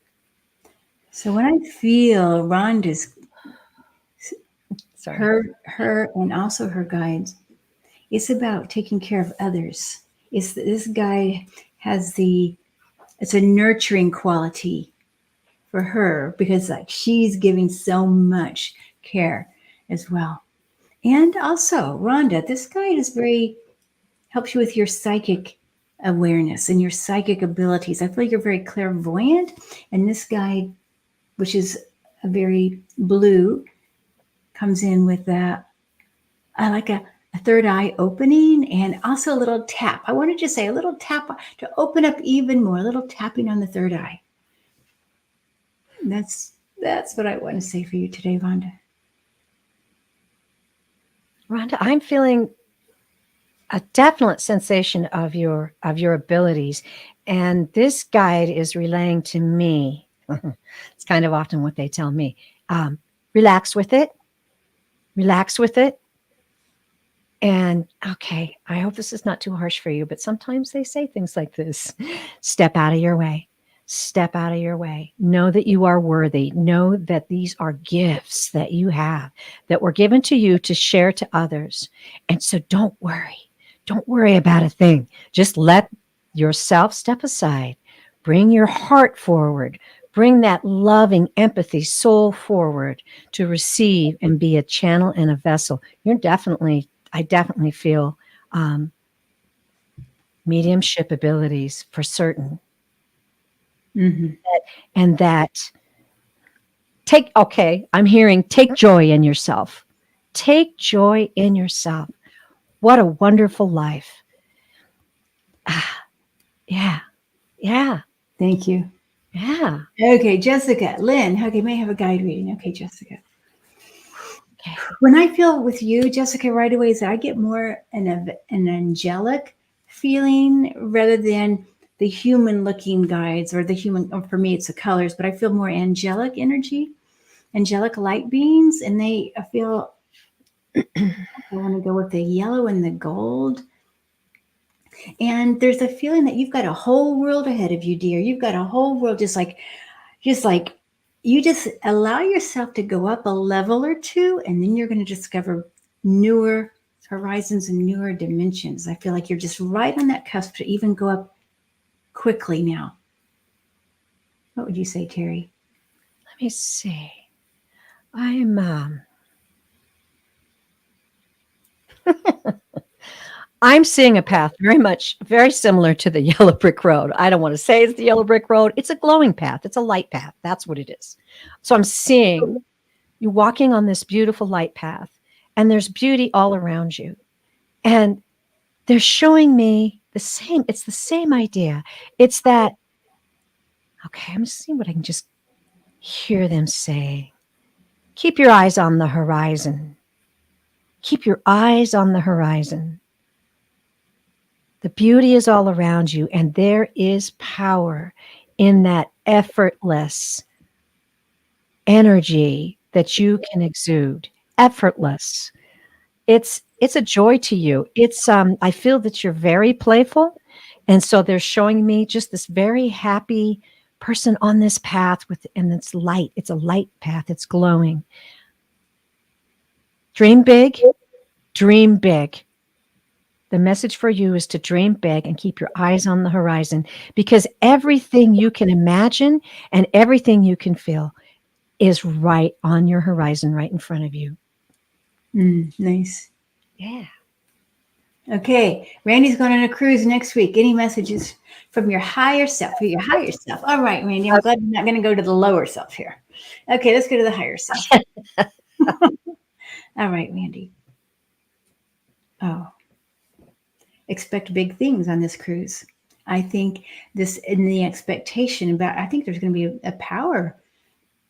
So when I feel Rhonda's Sorry. her and also her guides, it's about taking care of others. This guide has it's a nurturing quality for her because like she's giving so much care as well. And also, Rhonda, this guide is helps you with your psychic awareness and your psychic abilities. I feel like you're very clairvoyant, and this guide, which is a very blue, comes in with that. I like a third eye opening and also a little tap. I wanted to say a little tap to open up even more, a little tapping on the third eye. That's what I want to say for you today, Rhonda. Rhonda, I'm feeling a definite sensation of your abilities, and this guide is relaying to me. It's kind of often what they tell me. Relax with it. Relax with it. And okay, I hope this is not too harsh for you, but sometimes they say things like this. Step out of your way. Step out of your way. Know that you are worthy. Know that these are gifts that you have that were given to you to share to others. And so don't worry. Don't worry about a thing. Just let yourself step aside. Bring your heart forward. Bring that loving empathy soul forward to receive and be a channel and a vessel. I definitely feel mediumship abilities for certain. Mm-hmm. And that I'm hearing take joy in yourself. Take joy in yourself. What a wonderful life. Ah, yeah, yeah, Thank you. yeah. Okay, Jessica, Lynn. Okay, may have a guide reading. Okay, Jessica. Okay. When I feel with you, Jessica, right away is that I get more an angelic feeling rather than the human looking guides or the human, or for me, it's the colors, but I feel more angelic energy, angelic light beings. And I feel I want to go with the yellow and the gold. And there's a feeling that you've got a whole world ahead of you, dear. You've got a whole world, just like you just allow yourself to go up a level or two, and then you're going to discover newer horizons and newer dimensions. I feel like you're just right on that cusp to even go up quickly now. What would you say, Teri? Let me see. I'm I'm seeing a path very similar to the yellow brick road. I don't want to say it's the yellow brick road. It's a glowing path. It's a light path. That's what it is. So I'm seeing you walking on this beautiful light path, and there's beauty all around you. And they're showing me it's the same idea. It's that, okay, I'm seeing what I can just hear them say. Keep your eyes on the horizon. Keep your eyes on the horizon. The beauty is all around you, and there is power in that effortless energy that you can exude. Effortless. It's a joy to you. It's I feel that you're very playful, and so they're showing me just this very happy person on this path and it's light. It's a light path. It's glowing. Dream big, dream big. The message for you is to dream big and keep your eyes on the horizon, because everything you can imagine and everything you can feel is right on your horizon, right in front of you. Nice. Yeah. Okay, Randy's going on a cruise next week. Any messages from your higher self? For your higher self. All right, Randy. I'm glad you're not going to go to the lower self here. Okay, let's go to the higher self. All right, Randy. Oh, expect big things on this cruise. I think this in the expectation about, I think there's going to be a power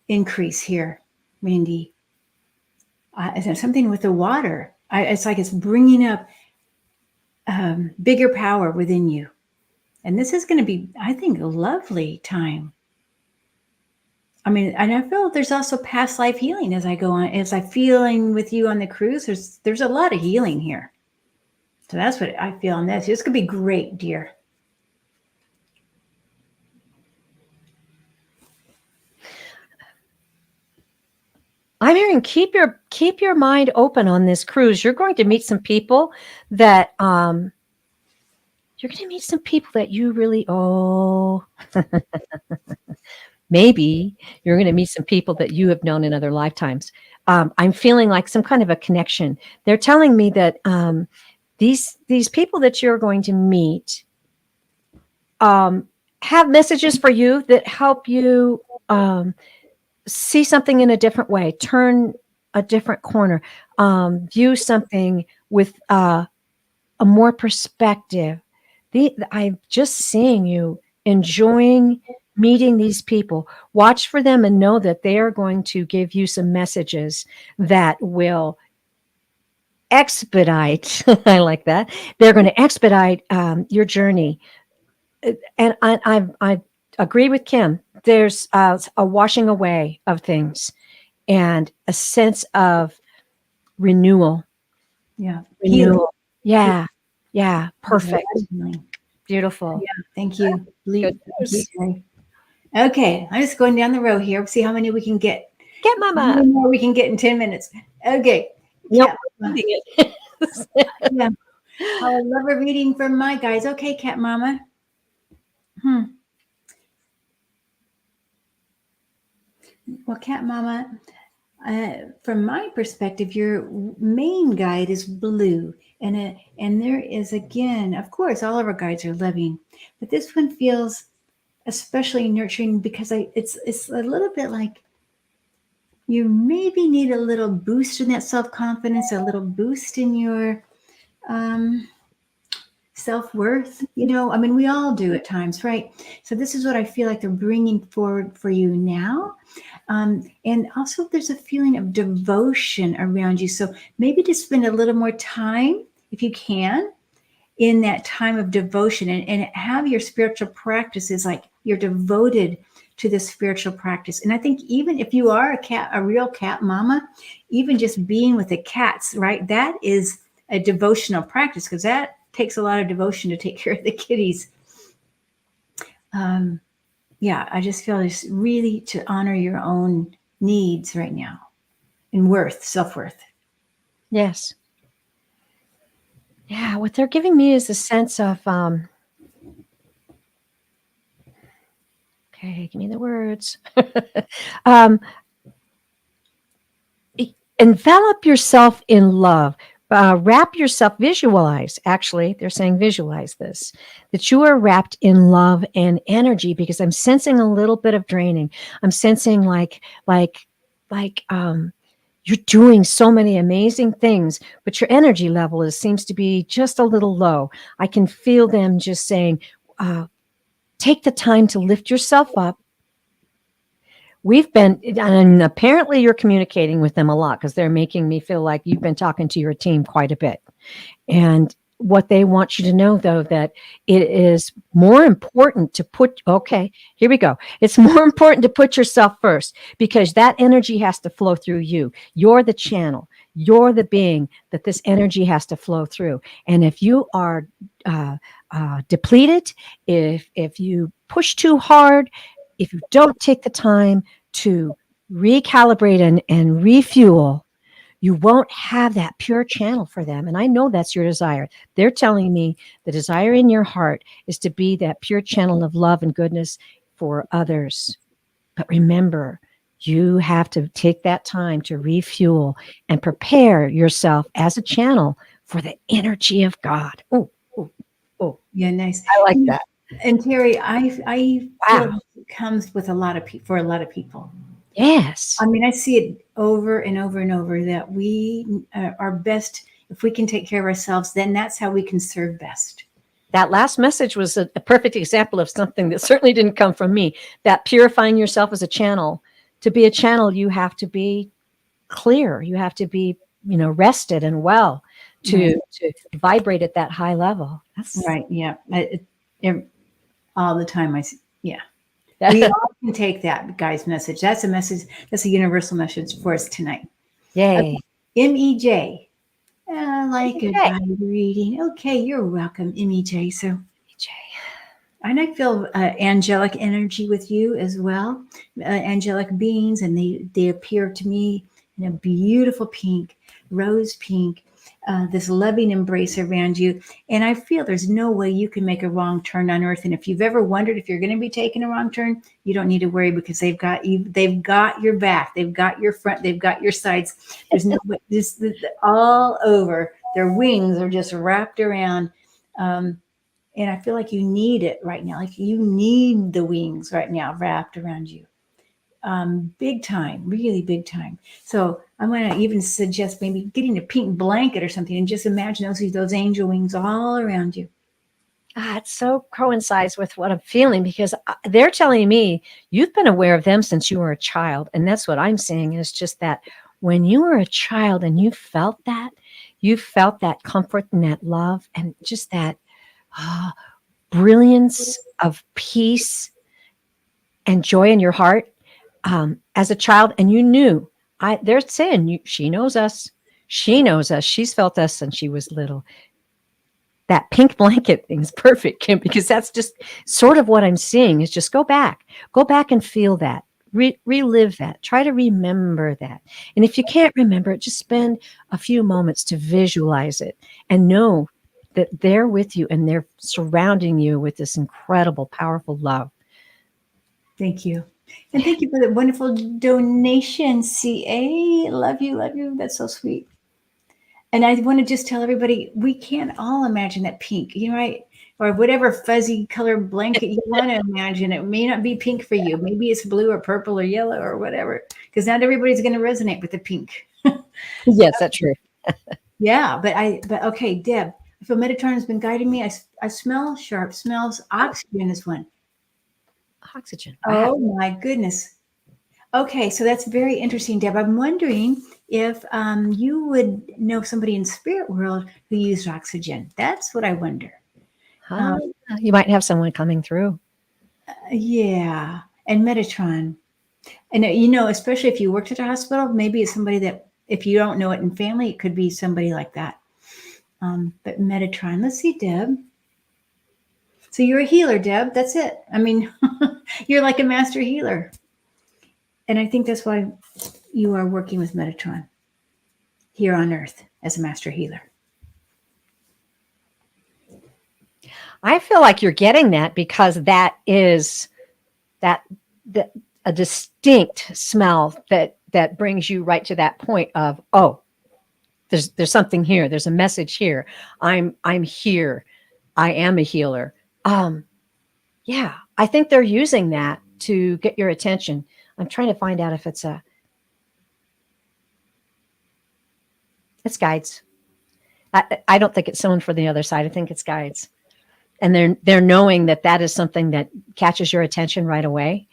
increase here, Randy. Something with the water. It's like it's bringing up bigger power within you. And this is going to be, I think, a lovely time. I mean, and I feel there's also past life healing as I go on, as I'm feeling with you on the cruise. There's a lot of healing here. So that's what I feel on this. It's going to be great, dear. I'm hearing keep your mind open on this cruise. You're going to meet some people that you really maybe you're going to meet some people that you have known in other lifetimes. I'm feeling like some kind of a connection. They're telling me that these people that you're going to meet have messages for you that help you see something in a different way, turn a different corner, view something with a more perspective. I'm just seeing you enjoying meeting these people. Watch for them and know that they are going to give you some messages that will expedite. I like that. They're going to expedite your journey. And I agree with Kim. There's a washing away of things and a sense of renewal. Yeah. Healing. Renewal. Yeah. Yeah. Perfect. Healing. Beautiful. Yeah. Thank you. Good Thank you, news. Terry. Okay. I'm just going down the row here. See how many we can get. Get How mama. many more we can get in 10 minutes. Okay. Nope. Cat Mama. Yeah. I love a reading from my guys. Okay, Cat Mama. Well, Cat Mama, from my perspective, your main guide is blue, and there is again, of course, all of our guides are loving, but this one feels especially nurturing because it's a little bit like you maybe need a little boost in that self-confidence, a little boost in your um, self-worth. I mean, we all do at times, right? So this is what I feel like they're bringing forward for you now. And also there's a feeling of devotion around you. So maybe to spend a little more time, if you can, in that time of devotion, and have your spiritual practices like you're devoted to this spiritual practice. And I think even if you are a real cat mama, even just being with the cats, right? That is a devotional practice, because that takes a lot of devotion to take care of the kitties. Yeah, I just feel it's really to honor your own needs right now and self-worth. Yes. Yeah, what they're giving me is a sense of okay, give me the words. um, envelop yourself in love. Wrap yourself, visualize. Actually, they're saying visualize this, that you are wrapped in love and energy, because I'm sensing a little bit of draining. I'm sensing like you're doing so many amazing things, but your energy level seems to be just a little low. I can feel them just saying, take the time to lift yourself up. We've been, and apparently you're communicating with them a lot, because they're making me feel like you've been talking to your team quite a bit. And what they want you to know, though, that it is more important to okay, here we go. It's more important to put yourself first, because that energy has to flow through you. You're the channel. You're the being that this energy has to flow through. And if you are depleted, if you push too hard, if you don't take the time to recalibrate and refuel, you won't have that pure channel for them. And I know that's your desire. They're telling me the desire in your heart is to be that pure channel of love and goodness for others. But remember, you have to take that time to refuel and prepare yourself as a channel for the energy of God. Oh, oh, oh. Yeah, nice. I like that. And Teri, I Wow. feel it comes with a lot of for a lot of people. Yes. I mean, I see it over and over and over that we are best if we can take care of ourselves. Then that's how we can serve best. That last message was a perfect example of something that certainly didn't come from me. That purifying yourself as a channel. To be a channel, you have to be clear. You have to be, rested and well to vibrate at that high level. That's right. Yeah. All the time. Yeah. We all can take that guy's message. That's a message. That's a universal message for us tonight. Yay. Okay. MEJ. Like a guide reading. Okay, you're welcome, MEJ. So, and I feel angelic energy with you as well. Angelic beings, and they appear to me in a beautiful pink, rose pink. This loving embrace around you. And I feel there's no way you can make a wrong turn on earth. And if you've ever wondered if you're going to be taking a wrong turn, you don't need to worry, because they've got you, they've got your back, they've got your front, they've got your sides. There's no way, this all over. Their wings are just wrapped around. And I feel like you need it right now. Like you need the wings right now wrapped around you. Big time, really big time. So I'm going to even suggest maybe getting a pink blanket or something, and just imagine those angel wings all around you. It so coincides with what I'm feeling, because they're telling me you've been aware of them since you were a child. And that's what I'm saying, is just that when you were a child and you felt that comfort and that love and just that brilliance of peace and joy in your heart, as a child, and you knew, they're saying she knows us. She knows us. She's felt us since she was little. That pink blanket thing is perfect, Kim, because that's just sort of what I'm seeing, is just go back and feel that, relive that, try to remember that. And if you can't remember it, just spend a few moments to visualize it and know that they're with you and they're surrounding you with this incredible, powerful love. Thank you. And thank you for the wonderful donation, CA. Love you, love you. That's so sweet. And I want to just tell everybody, we can't all imagine that pink, right? or whatever fuzzy color blanket you want to imagine. It may not be pink for you. Maybe it's blue or purple or yellow or whatever, because not everybody's going to resonate with the pink. Yes, that's true. Yeah, but okay, Deb, I feel Metatron has been guiding me. I smell sharp smells. Oxygen is one. Oxygen. Wow. Oh my goodness. Okay, so that's very interesting, Deb. I'm wondering if you would know somebody in spirit world who used oxygen. That's what I wonder. Huh? You might have someone coming through. Yeah, and Metatron. And you know, especially if you worked at a hospital, maybe it's somebody that, if you don't know it in family, it could be somebody like that. But Metatron, let's see, Deb. So you're a healer, Deb. That's it. I mean, you're like a master healer. And I think that's why you are working with Metatron here on Earth as a master healer. I feel like you're getting that because that is that a distinct smell that brings you right to that point of, oh, there's something here. There's a message here. I'm here. I am a healer. Yeah, I think they're using that to get your attention. I'm trying to find out if it's guides. I don't think it's someone for the other side. I think it's guides. And they're knowing that is something that catches your attention right away,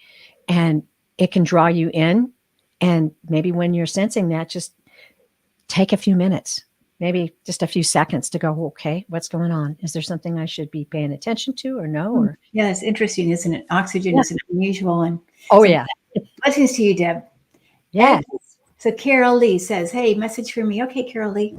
and it can draw you in. And maybe when you're sensing that, just take a few minutes, maybe just a few seconds to go, okay, what's going on? Is there something I should be paying attention to or no? Or yeah, it's interesting, isn't it? Oxygen is an unusual one. oh, So, yeah. blessings to you, Deb. Yeah. So Carol Lee says, hey, message for me. Okay, Carol Lee.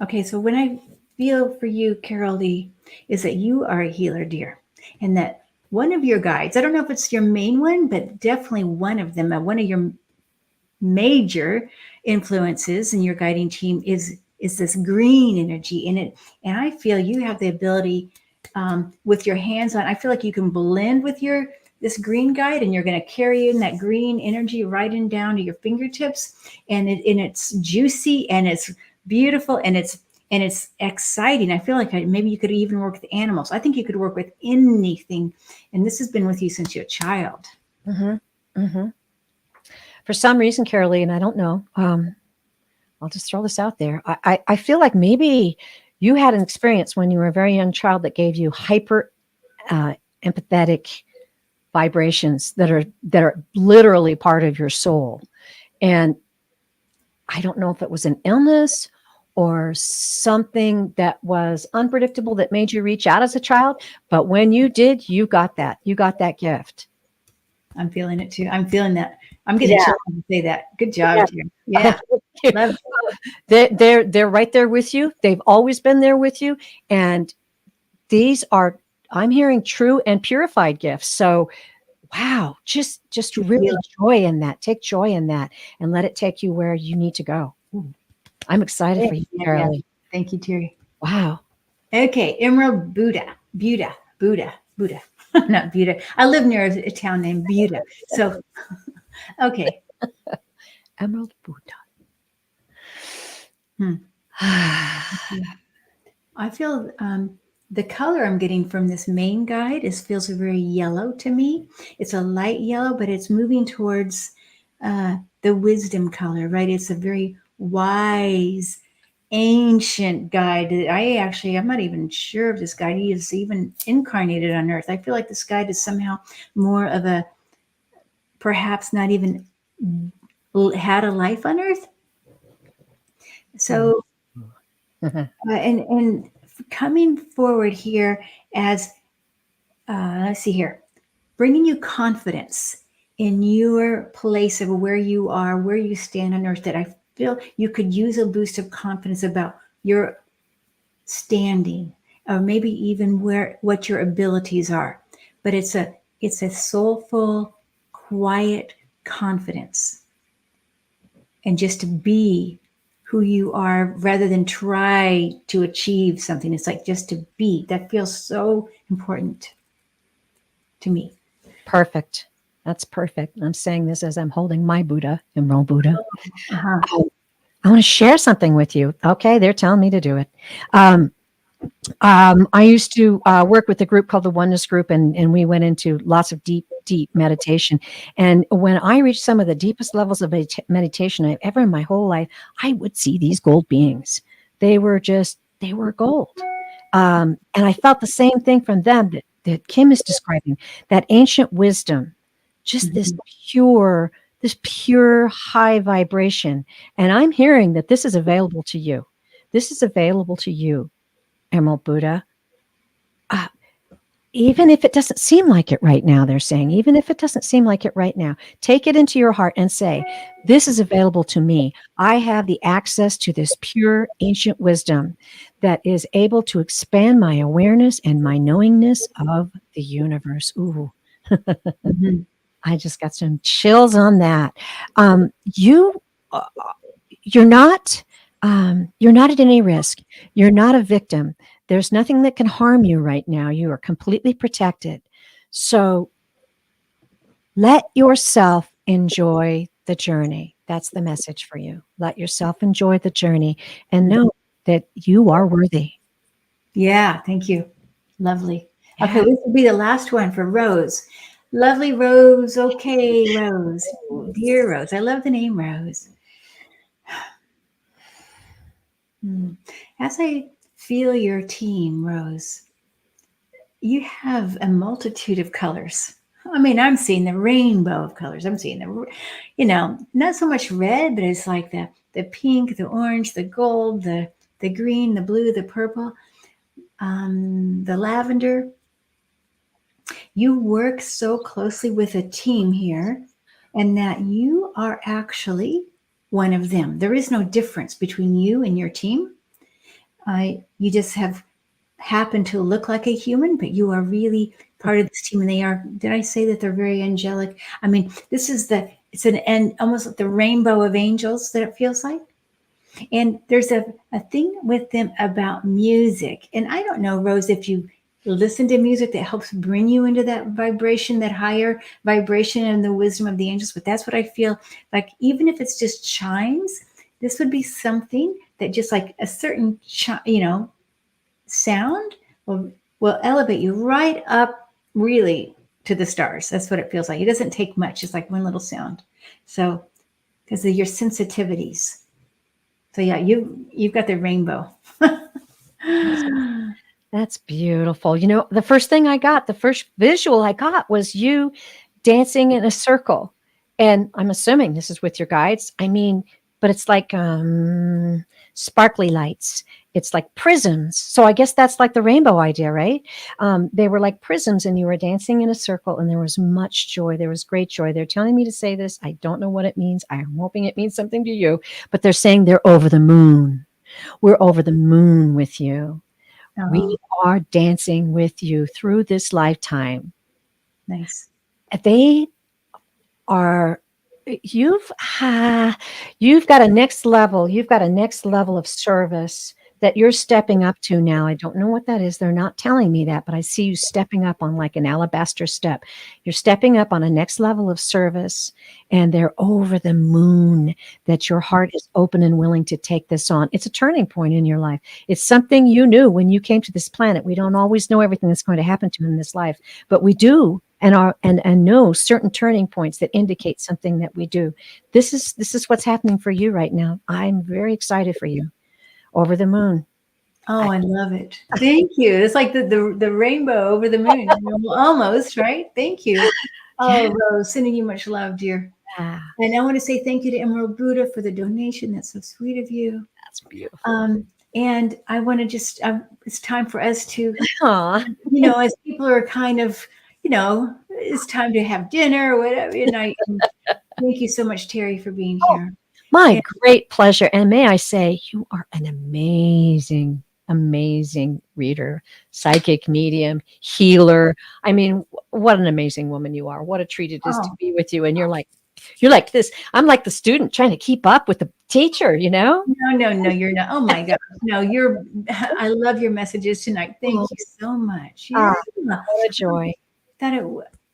Okay, so when I feel for you, Carol Lee, is that you are a healer, dear, and that one of your guides, I don't know if it's your main one, but definitely one of them, one of your major influences in your guiding team is this green energy in it. And I feel you have the ability with your hands on, I feel like you can blend with this green guide, and you're going to carry in that green energy right in down to your fingertips. And it's juicy and it's beautiful and it's exciting. I feel like maybe you could even work with animals. I think you could work with anything. And this has been with you since you're a child. Mm-hmm. Mm-hmm. For some reason, Carolee, and I don't know, I'll just throw this out there. I feel like maybe you had an experience when you were a very young child that gave you hyper empathetic vibrations that are literally part of your soul. And I don't know if it was an illness or something that was unpredictable that made you reach out as a child. But when you did, you got that gift. I'm feeling it too. I'm feeling that. I'm getting chills to say that. Good job, dear. Yeah. Love They're right there with you. They've always been there with you. And these are, I'm hearing, true and purified gifts. So wow, just really joy in that. Take joy in that and let it take you where you need to go. Ooh, I'm excited for you, Carolee. Yeah. Thank you, Teri. Wow. Okay, Emerald Buddha. Not Buddha. I live near a town named Buddha. So, okay. Emerald Buddha. I feel the color I'm getting from this main guide feels very yellow to me. It's a light yellow, but it's moving towards the wisdom color, right? It's a very wise, ancient guide. I'm not even sure if this guide is even incarnated on Earth. I feel like this guide is somehow more of a, perhaps not even had a life on Earth. So, and coming forward here as, let's see here, bringing you confidence in your place of where you are, where you stand on Earth, that I feel you could use a boost of confidence about your standing, or maybe even what your abilities are. But it's a soulful, quiet confidence, and just to be who you are rather than try to achieve something. It's like just to be. That feels so important to me. Perfect. That's perfect. I'm saying this as I'm holding my Buddha, Emerald Buddha. I want to share something with you. Okay, they're telling me to do it. Um, I used to work with a group called the Oneness Group, and we went into lots of deep, deep meditation. And when I reached some of the deepest levels of meditation I've ever in my whole life, I would see these gold beings. They were gold. And I felt the same thing from them that Kim is describing, that ancient wisdom, just Mhm. this pure high vibration. And I'm hearing that this is available to you. This is available to you, Emerald Buddha. Uh, Even if it doesn't seem like it right now, they're saying, even if it doesn't seem like it right now, take it into your heart and say, this is available to me. I have the access to this pure ancient wisdom that is able to expand my awareness and my knowingness of the universe. Ooh, Mhm. I just got some chills on that. You, uh, you're not, you're not at any risk. You're not a victim. There's nothing that can harm you right now. You are completely protected. So let yourself enjoy the journey. That's the message for you. Let yourself enjoy the journey and know that you are worthy. Yeah, thank you. Lovely. Okay, Yeah. this will be the last one for Rose. Lovely Rose. Okay, Rose. Dear Rose. I love the name Rose. Hmm. As I feel your team, Rose, you have a multitude of colors. I mean, I'm seeing the rainbow of colors. I'm seeing not so much red, but it's like the pink, the orange, the gold, the green, the blue, the purple, the lavender. You work so closely with a team here, and that you are actually one of them. There is no difference between you and your team. You just have happen to look like a human, but you are really part of this team. And they are, did I say that they're very angelic? I mean, it's and almost like the rainbow of angels that it feels like. And there's a thing with them about music. And I don't know, Rose, if you listen to music that helps bring you into that vibration, that higher vibration and the wisdom of the angels. But that's what I feel like, even if it's just chimes, this would be something that just like a certain, sound will elevate you right up really to the stars. That's what it feels like. It doesn't take much, it's like one little sound. So because of your sensitivities. So yeah, you've got the rainbow. That's That's beautiful. You know, the first thing I got, the first visual I got was you dancing in a circle. And I'm assuming this is with your guides. I mean, but it's like sparkly lights. It's like prisms. So I guess that's like the rainbow idea, right? They were like prisms, and you were dancing in a circle, and there was much joy. There was great joy. They're telling me to say this. I don't know what it means. I'm hoping it means something to you, but they're saying they're over the moon. We're over the moon with you. Oh, We are dancing with you through this lifetime. nice. They are you've you've got a next level. You've got a next level of service that you're stepping up to now. I don't know what that is. They're not telling me that, but I see you stepping up on like an alabaster step. You're stepping up on a next level of service, and they're over the moon that your heart is open and willing to take this on. It's a turning point in your life. It's something you knew when you came to this planet. We don't always know everything that's going to happen to in this life, but we do, and know certain turning points that indicate something that we do. This is what's happening for you right now. I'm very excited for you. Over the moon. Oh, I, I love it. Thank you. It's like the rainbow over the moon, almost, right? Thank you. yeah, Oh, Rose, sending you much love, dear. And I want to say thank you to Emerald Buddha for the donation. That's so sweet of you. that's beautiful. Um, and I want to just, it's time for us to, Aw. as people are kind of, it's time to have dinner or whatever. And thank you so much, Teri, for being Oh, here. my And great pleasure. And may I say, you are an amazing, amazing reader, psychic medium, healer. I mean, what an amazing woman you are. What a treat it is to oh, be with you. And you're like this. I'm like the student trying to keep up with the teacher, you know? no, no, no, you're not. Oh my God. No, I love your messages tonight. Oh, Thank you so much. ah, Yeah. what a joy. Thought it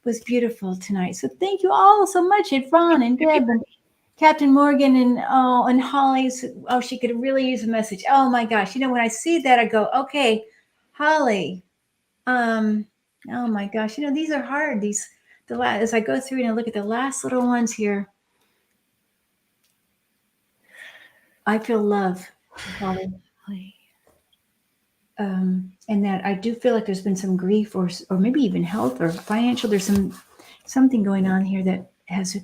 was beautiful tonight. So thank you all so much, Ron and Deb. And Captain Morgan and Holly's. Oh, she could really use a message. Oh my gosh! When I see that, I go, okay, Holly. Um. Oh my gosh! These are hard. As I go through and I look at the last little ones here, I feel love, Holly. And that I do feel like there's been some grief or maybe even health or financial. There's something going on here that has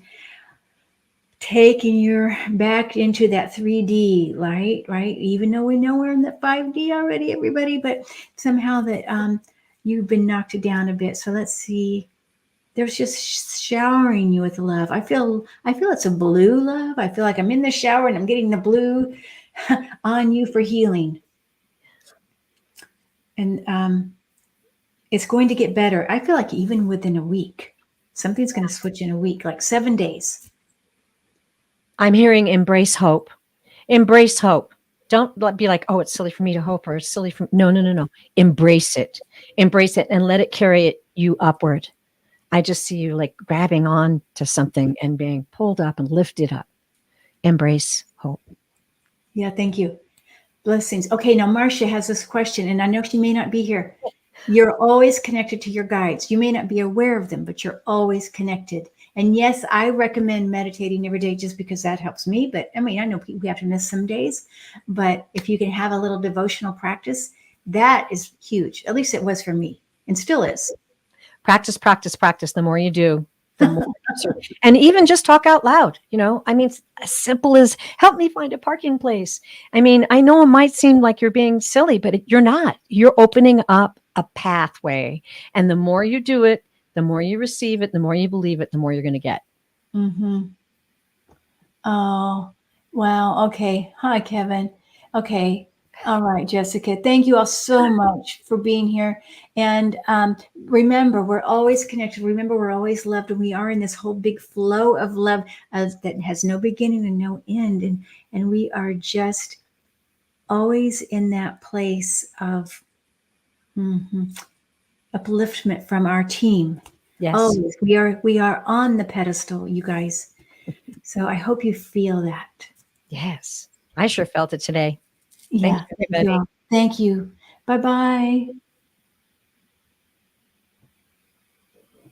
taken you back into that 3D, right? Even though we know we're in the 5D already, everybody, but somehow that you've been knocked down a bit. So let's see. There's just showering you with love. I feel it's a blue love. I feel like I'm in the shower and I'm getting the blue on you for healing. And it's going to get better. I feel like even within a week, something's going to switch in a week, like 7 days. I'm hearing embrace hope. Embrace hope. Don't be like, oh, it's silly for me to hope, or it's silly for no. Embrace it. Embrace it and let it carry you upward. I just see you like grabbing on to something and being pulled up and lifted up. Embrace hope. Yeah, thank you. Blessings. Okay, now Marcia has this question, and I know she may not be here. You're always connected to your guides. You may not be aware of them, but you're always connected. And yes, I recommend meditating every day just because that helps me. But I mean, I know we have to miss some days, but if you can have a little devotional practice, that is huge. At least it was for me and still is. Practice, practice, practice. The more you do, the more and even just talk out loud. I mean, as simple as help me find a parking place. I mean, I know it might seem like you're being silly, but you're not. You're opening up a pathway. And the more you do it, the more you receive it, the more you believe it, the more you're going to get. Mm-hmm. Oh, wow. Okay. Hi, Kevin. Okay. All right, Jessica. Thank you all so much for being here. And remember, we're always connected. Remember, we're always loved. And we are in this whole big flow of love that has no beginning and no end. And we are just always in that place of upliftment from our team. Yes. Always. We are on the pedestal, you guys. So I hope you feel that. Yes. I sure felt it today. Yeah. Thank you, everybody. Thank you. Bye-bye.